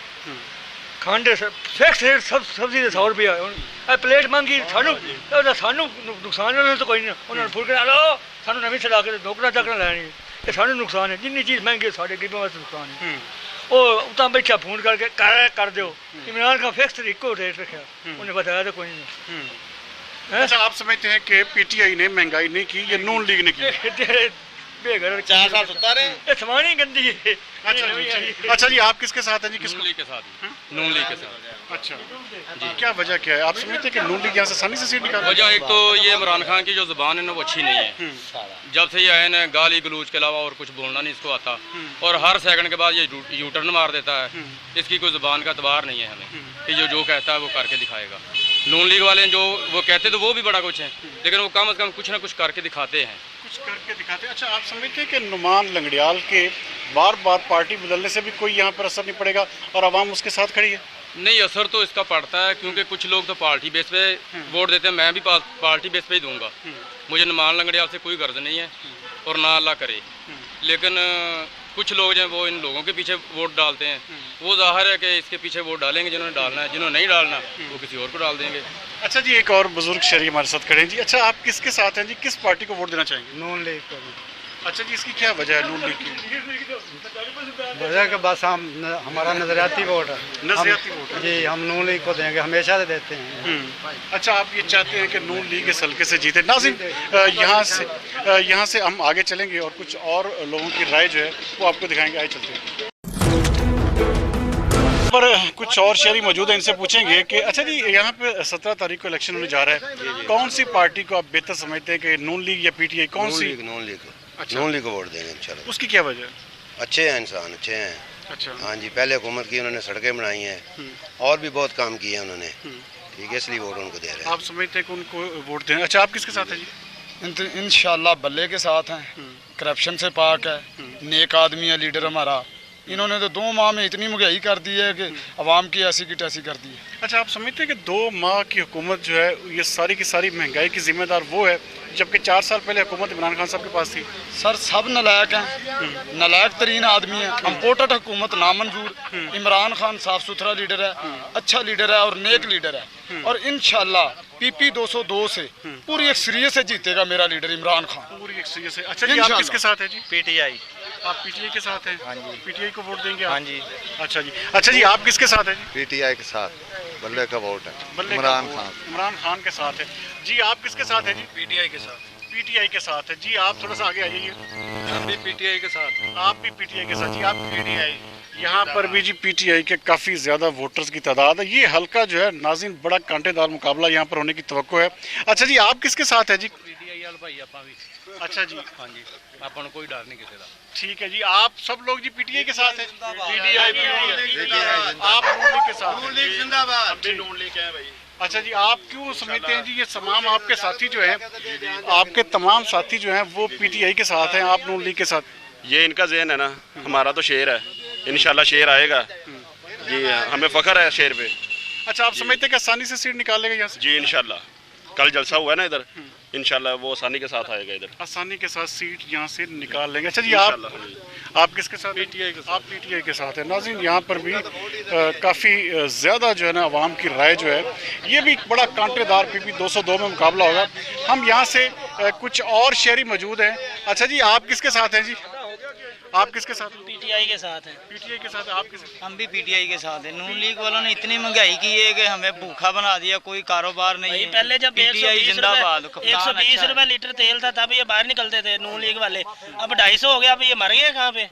Speaker 4: ਖਾਂਡੇ ਫਿਕਸ ਰੇਟ ਸਬਜ਼ੀ ਦੇ 100 ਰੁਪਏ ਹੁਣ ਇਹ ਪਲੇਟ ਮੰਗੀ ਸਾਨੂੰ ਨੁਕਸਾਨ ਉਹਨਾਂ ਨੂੰ ਤਾਂ ਕੋਈ ਨਹੀਂ, ਉਹਨਾਂ ਨੂੰ ਫੁਲਕੇ ਲਓ ਸਾਨੂੰ ਨਵੀਂ ਚਲਾ ਕੇ ਢੋਕਲਾ ਚੱਕਣਾ ਲੈਣੀ ਇਹ ਸਾਨੂੰ ਨੁਕਸਾਨ ਹੈ। ਜਿੰਨੀ ਚੀਜ਼ ਮਹਿੰਗੀ ਸਾਡੇ ਗਰੀਬਾਂ ਵਾਸਤੇ ਨੁਕਸਾਨ ਹੈ। ਉਹ ਉਤਾਂ ਬੈਠਾ ਫੋਨ ਕਰਕੇ ਕਰ ਦਿਓ इमरान का फिक्स इको रेट रखा उन्हें बताया तो कोई नहीं।
Speaker 8: अच्छा, आप समझते हैं कि पीटीआई ने महंगाई नहीं की, ये नून लीग ने की?
Speaker 4: 4 साल सुता रहे, ये समानी गंदी है।
Speaker 8: अच्छा जी, आप किसके साथ हैं जी? किस
Speaker 22: नून लीग के साथ? नून लीग के साथ।
Speaker 8: अच्छा जी, क्या वजह क्या है? आप समझते हैं कि नून लीग यहाँ से आसानी से सीट निकाल?
Speaker 22: वजह एक तो ये इमरान खान की जो ज़ुबान है ना वो अच्छी नहीं है। जब से ये आए ना गाली गलूज के अलावा और कुछ बोलना नहीं इसको आता, और हर सेकंड के बाद ये यूटर्न मार देता है। इसकी कोई ज़ुबान का एतबार नहीं है हमें कि जो कहता है वो करके दिखाएगा। नून लीग वाले जो वो कहते तो वो भी बड़ा कुछ है, लेकिन वो कम से कम कुछ ना कुछ करके दिखाते हैं।
Speaker 8: कुछ करके दिखाते हैं। अच्छा, आप समझते हैं कि नुमान लंगड़ियाल के बार बार पार्टी बदलने से भी कोई यहाँ पर असर नहीं पड़ेगा और आवाम उसके साथ खड़ी है?
Speaker 22: नहीं, असर तो इसका पड़ता है क्योंकि कुछ लोग तो पार्टी बेस पे वोट देते हैं। मैं भी पार्टी बेस पे ही दूंगा, मुझे नुमान लंगड़ियाल से कोई गर्ज नहीं है और ना अल्लाह करे। लेकिन कुछ लोग जो हैं वो इन लोगों के पीछे वोट डालते हैं। वो जाहिर है कि इसके पीछे वोट डालेंगे जिन्होंने डालना है, जिन्होंने नहीं डालना वो किसी और को डाल देंगे।
Speaker 8: अच्छा जी, एक और बुजुर्ग शहरी हमारे साथ खड़े हैं जी। अच्छा, आप किसके साथ हैं जी? किस पार्टी को वोट देना चाहेंगे?
Speaker 4: नून लीग को।
Speaker 8: अच्छा जी, इसकी क्या वजह है नून लीग की?
Speaker 4: वजह के बस हमारा नजरियाती वोट है।
Speaker 8: नजरियाती वोट है
Speaker 4: जी, हम नून लीग को देंगे, हमेशा से देते हैं।
Speaker 8: अच्छा, आप ये चाहते हैं कि नून लीग इस हल्के से जीते? नाज़रीन, यहाँ से हम आगे चलेंगे और कुछ और लोगों की राय जो है वो आपको दिखाएंगे। आए चलते हैं पर कुछ और शहरी मौजूद हैं, इनसे पूछेंगे कि अच्छा जी, यहाँ पे 17 तारीख को इलेक्शन होने जा रहा है, कौन सी पार्टी को आप बेहतर समझते हैं कि नून लीग या पीटीआई? कौन सी?
Speaker 23: नून लीग।
Speaker 8: अच्छा।
Speaker 23: नून लीग को वोट देंगे इंशाल्लाह।
Speaker 8: उसकी क्या वजह?
Speaker 23: अच्छे हैं इंसान, अच्छे हैं।
Speaker 8: अच्छा।
Speaker 23: हाँ जी, पहले हुकूमत की उन्होंने सड़कें बनाई हैं और भी बहुत काम किए हैं उन्होंने, ठीक है, इसलिए वोट उनको दे रहे हैं।
Speaker 8: आप समझते हैं कि उनको वोट दें? अच्छा, आप किसके साथ हैं जी?
Speaker 24: इंशाल्लाह बल्ले के साथ हैं, करप्शन से पाक है, नेक आदमी है लीडर हमारा। इन्होंने तो 2 माह में इतनी महंगाई कर दी है कि आवाम की ऐसी की तैसी कर दी है।
Speaker 8: अच्छा, आप समझते हैं कि 2 माह की हुकूमत जो है ये सारी की सारी महंगाई की जिम्मेदार वो है, जबकि 4 साल पहले हुकूमत इमरान खान साहब के पास थी?
Speaker 24: सर, सब नलायक हैं, नलायक तरीन आदमी है। इम्पोर्टेड हुकूमत नामंजूर। इमरान खान साफ सुथरा लीडर है, अच्छा लीडर है और नेक लीडर है, और इंशाल्लाह PP 202 से पूरी एक सीरियस से जीतेगा मेरा लीडर इमरान खान,
Speaker 8: पूरी एक सीरियस से। अच्छा जी, आप किसके साथ है जी?
Speaker 22: पीटीआई।
Speaker 8: आप पीटीआई के साथ हैं?
Speaker 22: हाँ जी।
Speaker 8: पीटीआई को वोट देंगे आप?
Speaker 22: हाँ जी।
Speaker 8: अच्छा जी। अच्छा जी, आप किसके साथ हैं जी?
Speaker 23: पीटीआई के साथ बल्ले का वोट है, इमरान खान।
Speaker 8: इमरान खान के साथ है जी। आप किसके साथ हैं जी?
Speaker 22: पीटीआई के साथ।
Speaker 8: पीटीआई के साथ है जी। आप थोड़ा सा आगे आ जाइए।
Speaker 22: हम भी पीटीआई के साथ।
Speaker 8: आप भी पीटीआई के साथ जी। आप पीटीआई। यहाँ पर भी जी पीटीआई के काफ़ी ज़्यादा वोटर्स की तादाद है। ये हल्का जो है नाज़रीन बड़ा कांटेदार मुकाबला यहाँ पर होने की तवक्को है। अच्छा जी, आप किसके साथ है जी?
Speaker 22: पीटीआई वाले भाई आप भी।
Speaker 8: अच्छा जी।
Speaker 22: हाँ जी, अपन कोई डर नहीं किसी का।
Speaker 8: ठीक है जी, आप सब लोग जी पीटीआई के साथ हैं? पीटीआई आप नून लीग के साथ?
Speaker 21: नून लीग जिंदाबाद। हम भी नून लीग हैं भाई।
Speaker 8: अच्छा जी, आप क्यों समझते हैं जी ये तमाम आपके साथी जो हैं, आपके तमाम साथी जो हैं वो पीटीआई के साथ हैं, आप नून लीग के साथ?
Speaker 25: ये इनका ज़हन है ना, हमारा तो शेर है, इंशाल्लाह शेर आएगा जी, हमें फ़ख्र है शेर पे।
Speaker 8: अच्छा, आप समझते हैं कि आसानी से सीट निकाल लेगा यहाँ से?
Speaker 25: जी इंशाल्लाह, कल जलसा हुआ है ना इधर, इंशाल्लाह वो आसानी के साथ आएगा इधर,
Speaker 8: आसानी के साथ सीट यहाँ से निकाल लेंगे। अच्छा जी, आप किसके साथ? पीटीआई के साथ। आप पीटीआई के साथ हैं। नाज़रीन, यहाँ पर भी काफ़ी ज़्यादा जो है ना आवाम की राय जो है, ये भी बड़ा कांटेदार PP 202 में मुकाबला होगा। हम यहाँ से कुछ और शहरी मौजूद हैं। अच्छा जी, आप किसके साथ हैं जी? आप किसके साथ?
Speaker 1: पीटीआई के साथ हैं।
Speaker 8: पीटीआई के साथ। आप किस?
Speaker 26: हम भी पीटीआई के साथ हैं। नून लीग वालों ने इतनी महंगाई की है कि हमें भूखा बना दिया, कोई कारोबार नहीं है।
Speaker 1: पहले जब
Speaker 26: पीटीआई जिंदाबाद,
Speaker 1: 120 रुपए लीटर तेल था तब ये बाहर निकलते थे नून लीग वाले, अब 250 हो गया। अब ये मर गए कहाँ पे?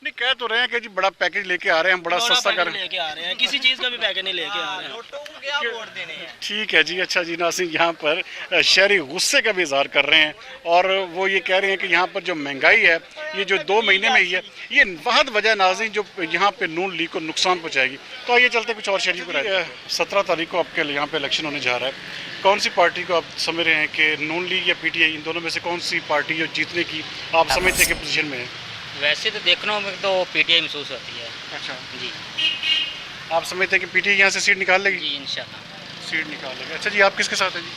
Speaker 8: नहीं, कह तो रहे हैं कि जी बड़ा पैकेज लेके आ रहे हैं, हम बड़ा सस्ता कर
Speaker 1: लेके आ रहे हैं, किसी चीज़ का भी पैकेज नहीं लेके आ रहे हैं।
Speaker 8: ठीक है जी। अच्छा जी, नाज़रीन यहाँ पर शहरी गुस्से का भी इजहार कर रहे हैं और वो ये कह रहे हैं कि यहाँ पर जो महंगाई है ये जो 2 महीने में ही है, ये बहुत वजह नाज़रीन जो यहाँ पे नून लीग को नुकसान पहुँचाएगी। तो आइए चलते कुछ और शहरी को। 17 तारीख को आपके यहाँ पे इलेक्शन होने जा रहा है, कौन सी पार्टी को आप समझ रहे हैं कि नून लीग या पीटीआई, इन दोनों में से कौन सी पार्टी जो जीतने की आप समझते हैं कि पोजीशन में है?
Speaker 2: वैसे तो देखने में तो पीटीआई महसूस होती है।
Speaker 8: अच्छा
Speaker 2: जी।
Speaker 8: आप समझते हैं कि पीटीआई यहाँ से सीट निकाल लेगी?
Speaker 2: जी इंशाल्लाह
Speaker 8: सीट निकाल लेगी। अच्छा जी, आप किसके साथ हैं जी?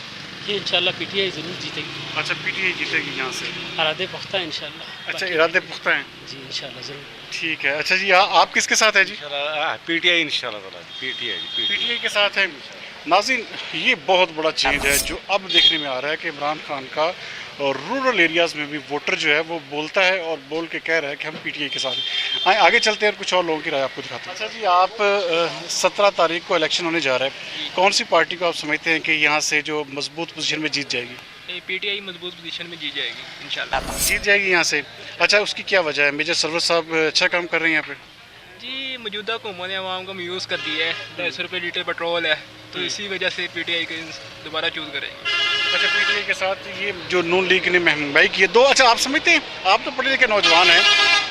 Speaker 1: जी इंशाल्लाह पीटीआई ज़रूर जीतेगी।
Speaker 8: अच्छा, पीटीआई जीतेगी यहाँ से?
Speaker 1: इरादे पुख्ता है इंशाल्लाह।
Speaker 8: अच्छा, इरादे पुख्ता हैं?
Speaker 1: जी इंशाल्लाह ज़रूर।
Speaker 8: ठीक है। अच्छा जी, आप किसके साथ हैं जी?
Speaker 3: पीटीआई इंशाल्लाह।
Speaker 8: पीटीआई के साथ हैं। नाज़रीन, ये बहुत बड़ा चेंज है जो अब देखने में आ रहा है कि इमरान खान का और रूरल एरियाज़ में भी वोटर जो है वो बोलता है और बोल के कह रहा है कि हम पीटीआई के साथ हैं। आगे चलते हैं और कुछ और लोगों की राय आपको दिखाते हैं। अच्छा जी, आप 17 तारीख को इलेक्शन होने जा रहा है, कौन सी पार्टी को आप समझते हैं कि यहाँ से जो मजबूत पोजीशन में जीत जाएगी?
Speaker 5: पीटीआई मजबूत पोजीशन में जीत जाएगी इंशाल्लाह।
Speaker 8: जीत जाएगी यहाँ से। अच्छा, उसकी क्या वजह है? मेजर सरवर साहब अच्छा काम कर रहे हैं यहाँ पे?
Speaker 5: जी, मौजूदा हुकूमत ने आवाम को मायूस कर दिया है। 250 रुपये लीटर पेट्रोल है, तो इसी वजह से पीटीआई को दोबारा चूज़ करेंगे।
Speaker 8: अच्छा, पीटीआई के साथ ये जो नून लीग ने महंगाई की है दो, अच्छा आप समझते हैं, आप तो पढ़े लिखे नौजवान हैं,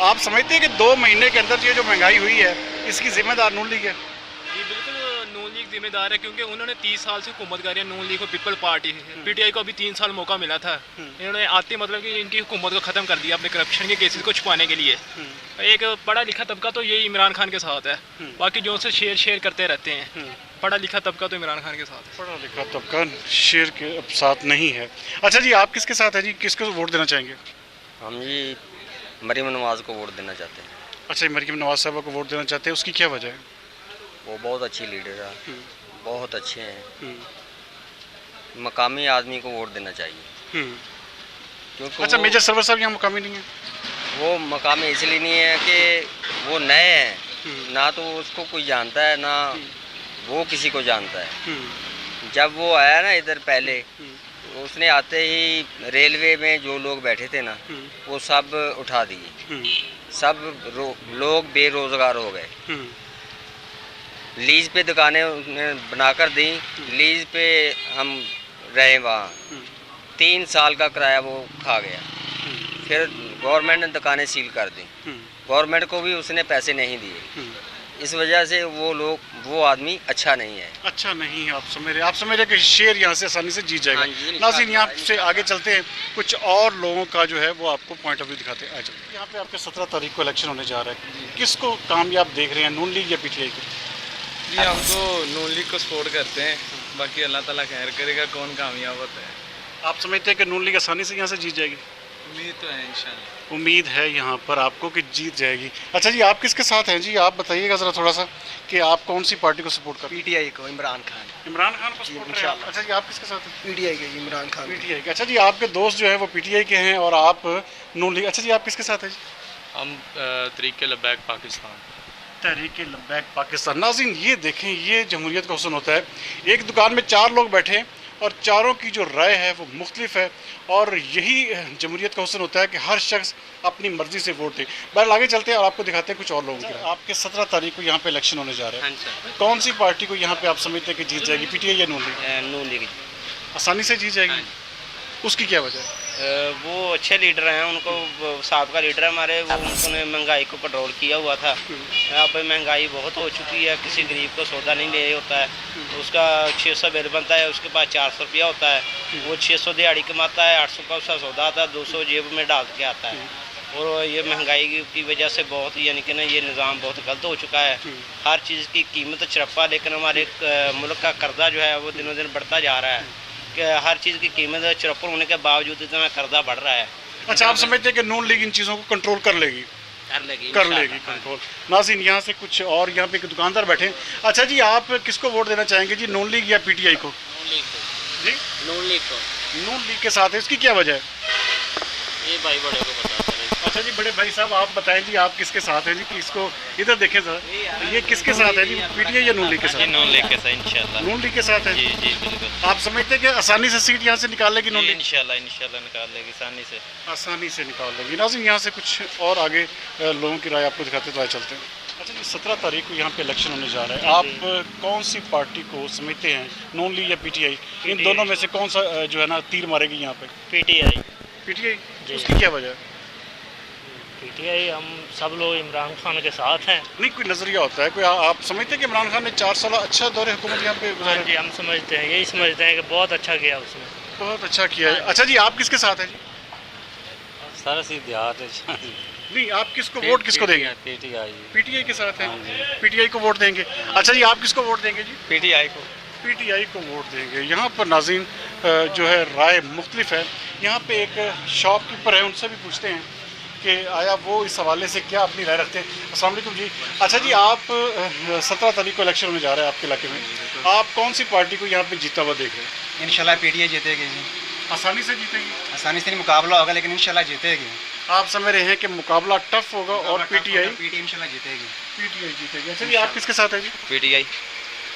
Speaker 8: आप समझते हैं कि 2 महीने के अंदर ये जो महंगाई हुई है इसकी जिम्मेदार नून लीग है?
Speaker 5: जी बिल्कुल, नून लीग जिम्मेदार है, क्योंकि उन्होंने 30 साल से हुकूमत कर रही है नून लीग को पीपल पार्टी। पीटीआई को अभी 3 साल मौका मिला था, इन्होंने आते मतलब कि इनकी हुकूमत को ख़त्म कर दिया अपने करप्शन के केसेस को छुपाने के लिए। एक पढ़ा लिखा तबका तो यही इमरान खान के साथ है, बाकी जो उनसे शेयर करते रहते हैं। पढ़ा लिखा तबका तो इमरान खान के साथ है।
Speaker 8: पढ़ा लिखा तबका शेर के साथ नहीं है। अच्छा जी, आप किसके साथ है जी? किसको वोट देना चाहेंगे?
Speaker 6: हम जी मरीम नवाज़ को वोट देना चाहते हैं।
Speaker 8: अच्छा, मरीम नवाज़ साहब को वोट देना चाहते हैं, उसकी क्या वजह है?
Speaker 6: वो बहुत अच्छी लीडर है, बहुत अच्छे हैं, मकामी आदमी को वोट देना चाहिए। क्योंकि
Speaker 8: अच्छा, मेजर सरवर साहब यहाँ मकामी नहीं है?
Speaker 6: वो मकामी इसलिए नहीं है कि वो नए हैं, ना तो उसको कोई जानता है ना वो किसी को जानता है। जब वो आया ना इधर पहले, उसने आते ही रेलवे में जो लोग बैठे थे ना वो सब उठा दिए, सब लोग बेरोजगार हो गए। लीज पे दुकानें उसने बनाकर दी, लीज पे हम रहे वहाँ, 3 साल का किराया वो खा गया। फिर गवर्नमेंट ने दुकानें सील कर दी, गवर्नमेंट को भी उसने पैसे नहीं दिए। इस वजह से वो आदमी अच्छा नहीं है।
Speaker 8: अच्छा नहीं है, आप समझ रहे कि शेर यहाँ से आसानी से जीत जाएगा। नाज़रीन, यहाँ से आगे चलते हैं, कुछ और लोगों का जो है वो आपको पॉइंट ऑफ व्यू दिखाते हैं। यहाँ पे आपके 17 तारीख को इलेक्शन होने जा रहा है, किसको कामयाब देख रहे हैं, नून लीग या पीटीआई को?
Speaker 9: जी, हम तो नून लीग को सपोर्ट करते हैं, बाकी अल्लाह ताला खैर करेगा कौन कामयाब होता है।
Speaker 8: आप समझते हैं कि नून लीग आसानी से यहाँ से जीत जाएगी?
Speaker 9: उम्मीद तो है इंशाल्लाह।
Speaker 8: उम्मीद है यहाँ पर आपको कि जीत जाएगी। अच्छा जी, आप किसके साथ हैं जी? आप बताइएगा ज़रा थोड़ा सा कि आप कौन सी पार्टी को सपोर्ट कर?
Speaker 10: पीटीआई को, इमरान खान।
Speaker 8: इमरान खान को सपोर्ट कर रहे हैं? अच्छा जी, आप किसके साथ हैं?
Speaker 10: पीटीआई के, इमरान खान।
Speaker 8: पीटीआई के। अच्छा जी, आपके दोस्त जो है वो पीटीआई के हैं और आप नून लीग। अच्छा जी, आप किसके साथ हैं जी?
Speaker 22: हम तहरीक-ए-लब्बैक पाकिस्तान।
Speaker 8: तहरीक-ए-लब्बैक पाकिस्तान। नाज़रीन, ये देखें, ये जमहूरियत का हुस्न होता है। एक दुकान में 4 लोग बैठे हैं और चारों की जो राय है वो मुख्तलिफ है, और यही जमहूरियत का हुस्न होता है कि हर शख्स अपनी मर्जी से वोट दे। बहरहाल आगे चलते हैं और आपको दिखाते हैं कुछ और लोगों की। आपके 17 तारीख को यहाँ पे इलेक्शन होने जा रहे हैं, कौन सी पार्टी को यहाँ पे आप समझते हैं कि जीत जाएगी, पीटीआई या नून लीग?
Speaker 6: नून लीग
Speaker 8: आसानी से जीत जाएगी। उसकी क्या वजह है?
Speaker 27: वो अच्छे लीडर हैं, उनको साबका लीडर है हमारे, वो उन्होंने महंगाई को कंट्रोल किया हुआ था। अब महंगाई बहुत हो चुकी है, किसी गरीब को सौदा नहीं ले होता है, उसका 600 बिल बनता है, उसके पास 400 रुपया होता है, वो 600 दिहाड़ी कमाता है, 800 का उसका सौदा आता है, 200 जेब में डाल के आता है। और ये महंगाई की वजह से बहुत यानी कि ना ये निज़ाम बहुत गलत हो चुका है। हर चीज़ की कीमत चरप्पा, लेकिन हमारे मुल्क का कर्जा जो है वो दिनों दिन बढ़ता जा रहा है कि हर चीज़ की कीमत चरप्पा होने के बावजूद इतना कर्जा बढ़ रहा है।
Speaker 8: अच्छा, आप समझते हैं कि नून लीग इन चीज़ों को कंट्रोल कर लेगी? कर लेगी कंट्रोल। नाज़रीन, यहाँ से कुछ और, यहाँ पे एक दुकानदार बैठे हैं। अच्छा जी, आप किसको वोट देना चाहेंगे जी, नून लीग या पीटीआई को? जी,
Speaker 2: नून लीग को।
Speaker 8: नून लीग के साथ है, इसकी क्या वजह है?
Speaker 2: ये भाई बड़े को बता।
Speaker 8: अच्छा जी, बड़े भाई साहब आप बताएं जी, आप किसके साथ हैं जी? किसको इधर देखें सर, ये किसके साथ है जी, पीटीआई या नून लीग के साथ?
Speaker 2: नून लीग के साथ इंशाल्लाह।
Speaker 8: नून लीग के साथ है
Speaker 2: जी जी बिल्कुल।
Speaker 8: आप समझते हैं कि आसानी से सीट यहाँ से निकाल लेगी नून लीग?
Speaker 2: इंशाल्लाह निकाल लेगी
Speaker 8: आसानी से निकाल लेगी। नाज़रीन, यहाँ से कुछ और आगे लोगों की राय आपको दिखाते तो आए चलते हैं। अच्छा जी, 17 तारीख को यहाँ पे इलेक्शन होने जा रहा है, आप कौन सी पार्टी को समझते हैं, नून लीग या पीटीआई? इन दोनों में से कौन सा जो है ना तीर मारेगी यहाँ पे?
Speaker 2: पीटीआई।
Speaker 8: पीटीआई? उसकी क्या वजह है?
Speaker 1: पीटीआई, हम सब लोग इमरान खान के साथ हैं।
Speaker 8: नहीं, कोई नज़रिया होता है, कोई आप समझते हैं कि इमरान खान ने 4 साल अच्छा दौरे हुकूमत यहाँ पे गुजारा?
Speaker 1: जी, हम समझते हैं, यही समझते हैं कि बहुत अच्छा किया उसने।
Speaker 8: बहुत अच्छा किया है। अच्छा जी, आप किसके साथ हैं जी?
Speaker 2: सारा सी देहात है।
Speaker 8: नहीं, आप किसको वोट किसको देंगे? पीटीआई के साथ हैं, पीटीआई को वोट देंगे। अच्छा जी, आप किसको वोट देंगे जी?
Speaker 2: पीटीआई को
Speaker 8: वोट देंगे। यहाँ पर नाज़रीन जो है राय मुख्तलिफ है। यहाँ पे एक शॉपकीपर है, उनसे भी पूछते हैं कि आया वो इस हवाले से क्या अपनी राय रखते हैं। अस्सलाम वालेकुम जी। अच्छा जी, आप 17 तारीख को इलेक्शन होने जा रहा है आपके इलाके में, आप कौन सी पार्टी को यहाँ पे जीता हुआ देख रहे हैं?
Speaker 7: इंशाल्लाह पीटीआई जीतेगी जी।
Speaker 8: आसानी से जीतेगी?
Speaker 7: आसानी से नहीं, मुकाबला होगा, लेकिन इंशाल्लाह जीतेगी।
Speaker 8: आप समझ रहे हैं कि मुकाबला टफ होगा और पीटीआई
Speaker 7: इंशाल्लाह जीतेगी।
Speaker 8: पीटीआई जीतेगी। अच्छा जी, आप किसके साथ हैं जी?
Speaker 2: पीटीआई।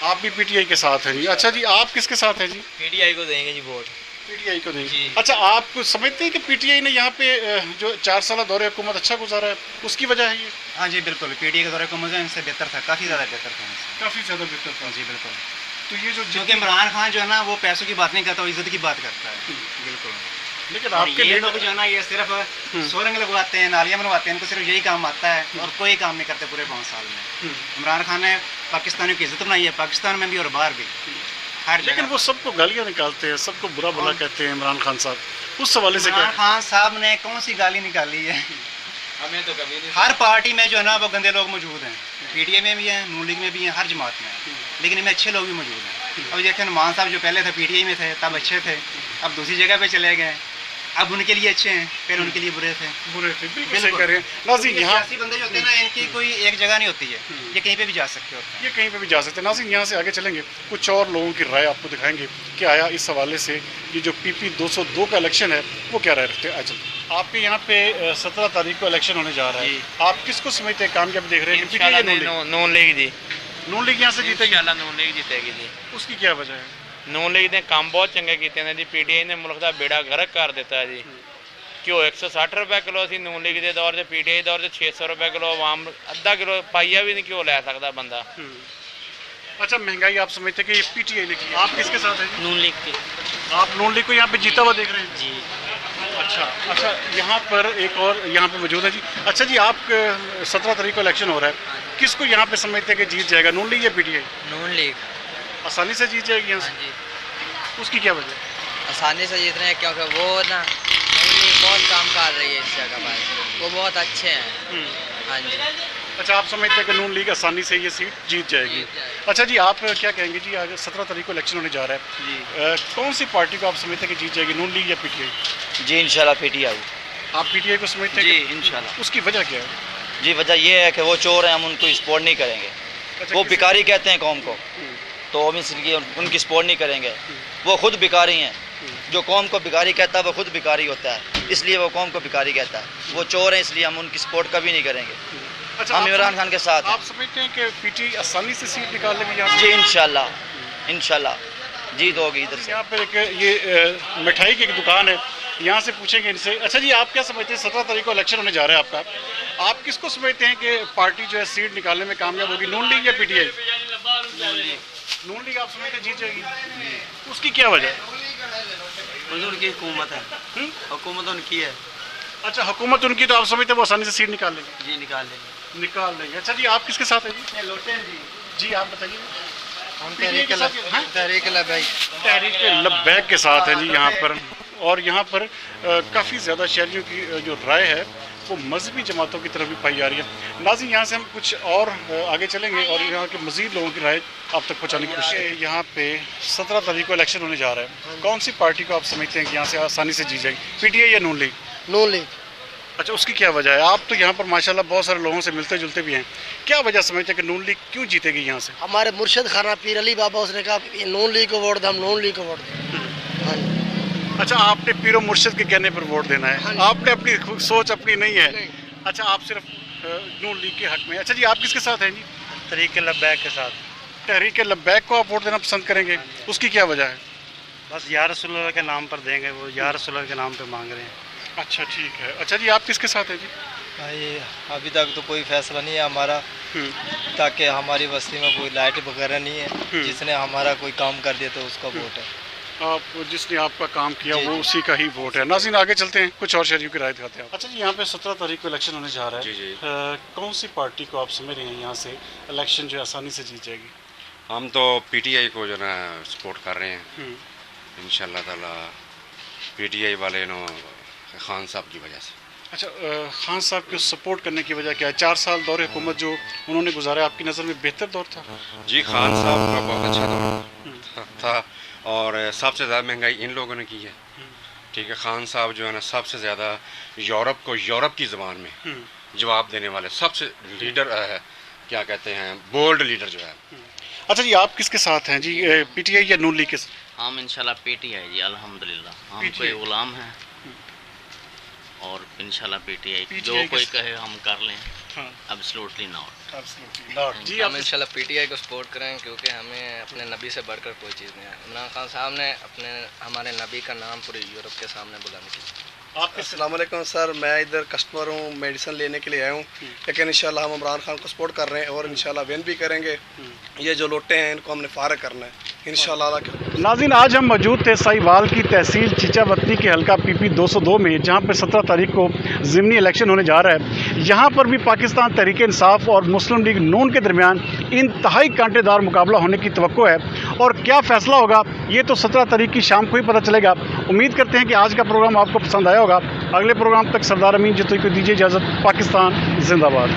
Speaker 8: आप भी पीटीआई के साथ हैं जी। अच्छा जी, आप किसके साथ हैं जी?
Speaker 2: पीटीआई को देंगे जी वोट।
Speaker 8: पीटीआई को देंगे। अच्छा, आप समझते हैं कि पीटीआई ने यहाँ पे जो 4 साल दौरे हुकूमत अच्छा गुजारा है, उसकी वजह है ये?
Speaker 7: हाँ जी बिल्कुल, पीटीआई का दौरे हुकूमत इनसे बेहतर था, काफ़ी ज़्यादा बेहतर था,
Speaker 8: काफ़ी ज़्यादा बेहतर था
Speaker 7: जी बिल्कुल।
Speaker 8: तो ये जो
Speaker 7: क्योंकि इमरान खान जो है ना, वो पैसों की बात नहीं करता, वो इज्जत की बात करता है। बिल्कुल।
Speaker 8: लेकिन
Speaker 7: आपके ये लोग जो है ना, ये सिर्फ सोरंग लगवाते हैं, नालियाँ बनवाते हैं, इनको सिर्फ यही काम आता है और कोई काम नहीं करते पूरे 5 साल में। इमरान खान ने पाकिस्तानियों की इज्जत बनाई है, पाकिस्तान में भी और बाहर भी, हर
Speaker 8: लेकिन वो सबको गालियाँ निकालते हैं, सबको बुरा भला कहते हैं इमरान खान साहब, उस हवाले से
Speaker 7: इमरान खान साहब ने कौन सी गाली निकाली है? हमें तो कभी नहीं। हर पार्टी में जो है ना, वो गंदे लोग मौजूद हैं, पीटीआई में भी हैं, नून लीग में भी हैं, हर जमात में हैं, लेकिन इनमें अच्छे लोग भी मौजूद हैं। अब देखें, मान साहब जो पहले थे पीटीआई में थे, तब अच्छे थे, अब दूसरी जगह पे चले गए, अब उनके लिए अच्छे हैं, पहले उनके लिए बुरे थे।
Speaker 8: बिल्कुल सही कह रहे हैं नाज़रीन। यहाँ
Speaker 7: सियासी बंदे जो होते हैं ना, इनकी कोई एक जगह नहीं होती है, ये कहीं पे भी जा सकते होते हैं।
Speaker 8: ये कहीं पे भी जा सकते हैं नाज़रीन। यहाँ से आगे चलेंगे, कुछ और लोगों की राय आपको दिखाएंगे कि आया इस हवाले से ये जो PP 202 का इलेक्शन है वो क्या राय रखते हैं। आज आपके यहाँ पे 17 तारीख को इलेक्शन होने जा रहा है, आप किसको समझते हैं कामयाब देख रहे हैं?
Speaker 2: नून लीग जी।
Speaker 8: नून लीग यहाँ से जीतेगी?
Speaker 2: नून लीग जीतेगी जी।
Speaker 8: उसकी क्या वजह है?
Speaker 2: नून लीग ने काम बहुत चंगे किए हैं जी। पीटीआई ने मुल्क का बेड़ा गर्क कर दिता है जी। घ्यो 160 रुपए किलो सी नून लीग के दौर से, पीटीआई दौर से 600 रुपए किलो, आम अद्धा किलो पाइया भी नहीं घ्यो लै सकता बंदा।
Speaker 8: अच्छा, महंगाई आप समझते कि पीटीआई ने की, आप किसके साथ हैं?
Speaker 1: नून लीग के।
Speaker 8: आप नून लीग को यहाँ पे जीता हुआ देख रहे हैं
Speaker 1: जी?
Speaker 8: अच्छा, यहाँ पर एक और यहाँ पे मौजूद है जी। अच्छा जी, आप 17 तारीख को इलेक्शन हो रहा है, किसको यहाँ पे समझते हैं कि जीत जाएगा, नून लीग या पीटीआई?
Speaker 26: नून लीग
Speaker 8: आसानी से जीत जाएगी यहाँ से? उसकी क्या वजह?
Speaker 26: आसानी से जीत रहे हैं क्योंकि वो ना बहुत काम कर रही है इस जगह पर, वो बहुत अच्छे हैं। हाँ जी।
Speaker 8: अच्छा, आप समझते हैं कि नून लीग आसानी से ये सीट जीत जाएगी? अच्छा जी, आप क्या कहेंगे जी, आज 17 तारीख को इलेक्शन होने जा रहा है जी, कौन सी पार्टी को आप समझते हैं कि जीत जाएगी, नून लीग या पीटीआई?
Speaker 27: जी इंशाल्लाह पीटीआई।
Speaker 8: आप पीटीआई को समझते हैं?
Speaker 27: जी इंशाल्लाह।
Speaker 8: उसकी वजह क्या है?
Speaker 27: जी वजह ये है कि वो चोर हैं, हम उनको सपोर्ट नहीं करेंगे। वो भिखारी कहते हैं कौम को, तो हम इसलिए उनकी सपोर्ट नहीं करेंगे। वो खुद भिखारी हैं, जो कौम को भिखारी कहता है वो खुद भिखारी होता है, इसलिए वो कौम को भिखारी कहता है। वो चोर हैं, इसलिए हम उनकी सपोर्ट कभी नहीं करेंगे।
Speaker 8: अच्छा,
Speaker 27: हम इमरान खान के साथ हैं।
Speaker 8: आप समझते हैं कि पीटीआई आसानी से सीट निकाल लेगी यहाँ से?
Speaker 27: जी इंशाल्लाह जीत होगी इधर से।
Speaker 8: यहाँ पर एक ये मिठाई की एक दुकान है, यहाँ से पूछेंगे इनसे। अच्छा जी, आप क्या समझते हैं 17 तारीख को इलेक्शन होने जा रहा है आपका, आप किसको समझते हैं कि पार्टी जो है सीट निकालने में कामयाब होगी, नून लीग या पीटीआई? नून लीग आप समझते जीत जाएगी? उसकी क्या वजह है?
Speaker 27: उनकी हुकूमत है, हुकूमत उनकी है।
Speaker 8: अच्छा, हुकूमत उनकी, तो आप समझते हैं वो आसानी से सीट निकाल लेंगे?
Speaker 27: जी निकाल लेंगे।
Speaker 8: अच्छा जी, आप किसके साथ हैं जी? जी आप बताइए।
Speaker 7: हम तहरीक
Speaker 8: लब्बैक के साथ हैं जी यहाँ पर। और यहाँ पर काफ़ी ज़्यादा शहरियों की जो राय है वो मजहबी जमातों की तरफ भी पाई जा रही है। नाज़रीन, यहाँ से हम कुछ और आगे चलेंगे और यहाँ के मज़ीद लोगों की राय आप तक पहुँचाने की कोशिश करेंगे। यहाँ पे 17 तारीख को इलेक्शन होने जा रहा है, कौन सी पार्टी को आप समझते हैं कि यहाँ से आसानी से जीत जाएगी, पीटीआई या नून लीग?
Speaker 10: नून लीग।
Speaker 8: अच्छा, उसकी क्या वजह है? आप तो यहाँ पर माशाल्लाह बहुत सारे लोगों से मिलते जुलते भी हैं, क्या वजह समझते हैं कि नून लीग क्यों जीतेगी यहाँ से?
Speaker 10: हमारे मुर्शिद खाना पीर अली बाबा, उसने कहा नून लीग को वोट दें, हम नून लीग को वोट दें।
Speaker 8: अच्छा, आपने पीरो मुर्शिद के कहने पर वोट देना है, आपने अपनी सोच अपनी नहीं है। अच्छा, आप सिर्फ नून लीग के हक में। अच्छा जी, आप किसके साथ हैं जी?
Speaker 7: तहरीक लब्बैक के साथ।
Speaker 8: तहरीक लब्बैक को आप वोट देना पसंद करेंगे, उसकी क्या वजह है?
Speaker 7: बस या रसूलुल्लाह के नाम पर देंगे, वो या रसूलुल्लाह के नाम पे मांग रहे हैं।
Speaker 8: अच्छा ठीक है। अच्छा जी, आप किसके साथ हैं जी?
Speaker 7: भाई अभी तक तो कोई फैसला नहीं है हमारा, ताकि हमारी बस्ती में कोई लाइट वगैरह नहीं है, जिसने हमारा कोई काम कर दिया तो उसका वोट है।
Speaker 8: आप जिसने आपका काम किया वो उसी का ही वोट है। नाज़रीन, आगे चलते हैं, कुछ और शहरियों की राय दिखाते हैं। अच्छा जी, यहाँ पे 17 तारीख को इलेक्शन होने जा रहा है जी। कौन सी पार्टी को आप समझ रहे हैं यहाँ से इलेक्शन जो आसानी से जीत जाएगी?
Speaker 23: हम तो पीटीआई को जो ना सपोर्ट कर रहे हैं इंशाल्लाह ताला, पीटीआई वाले नो खान साहब की वजह से।
Speaker 8: अच्छा, खान साहब को सपोर्ट करने की वजह क्या है? 4 साल दौर हुकूमत जो उन्होंने गुजारा, आपकी नज़र में बेहतर दौर था?
Speaker 11: जी, खान साहब का बहुत अच्छा दौर था और सबसे ज़्यादा महंगाई इन लोगों ने की है। ठीक है, खान साहब जो है ना सबसे ज़्यादा यूरोप को यूरोप की ज़बान में जवाब देने वाले सबसे लीडर है, क्या कहते हैं, बोल्ड लीडर जो है।
Speaker 8: अच्छा जी, आप किसके साथ हैं जी, पीटीआई या नून लीग के साथ?
Speaker 12: हम इंशाल्लाह पीटीआई जी, अल्हम्दुलिल्लाह हम कोई गुलाम हैं और इंशाल्लाह पीटीआई जो कोई कहे हम कर लें। एब्सोल्युटली नॉट
Speaker 13: जी, हम इंशाल्लाह पीटीआई को सपोर्ट करें क्योंकि हमें अपने नबी से बढ़कर कोई चीज़ नहीं है। इमरान खान साहब ने हमारे नबी का नाम पूरे यूरोप के सामने बुलंद किया।
Speaker 14: अस्सलाम वालेकुम सर, मैं इधर कस्टमर हूँ, मेडिसिन लेने के लिए आया हूँ, लेकिन इंशाल्लाह हम इमरान खान को सपोर्ट कर रहे हैं और इंशाल्लाह विन भी करेंगे। ये जो लोटे हैं इनको हमने फारग करना है इंशाल्लाह।
Speaker 8: नाज़रीन, आज हम मौजूद थे साहिवाल की तहसील चीचावतनी के हल्का PP 202 में, जहाँ पर 17 तारीख को ज़िमनी इलेक्शन होने जा रहा है। यहाँ पर भी पाकिस्तान तहरीक इंसाफ और मुस्लिम लीग नून के दरमियान इंतहाई कांटेदार मुकाबला होने की तवक्को है और क्या फ़ैसला होगा ये तो 17 तारीख की शाम को ही पता चलेगा। उम्मीद करते हैं कि आज का प्रोग्राम आपको पसंद आया होगा। अगले प्रोग्राम तक सरदार अमीन जतोई को दीजिए इजाज़त। पाकिस्तान जिंदाबाद।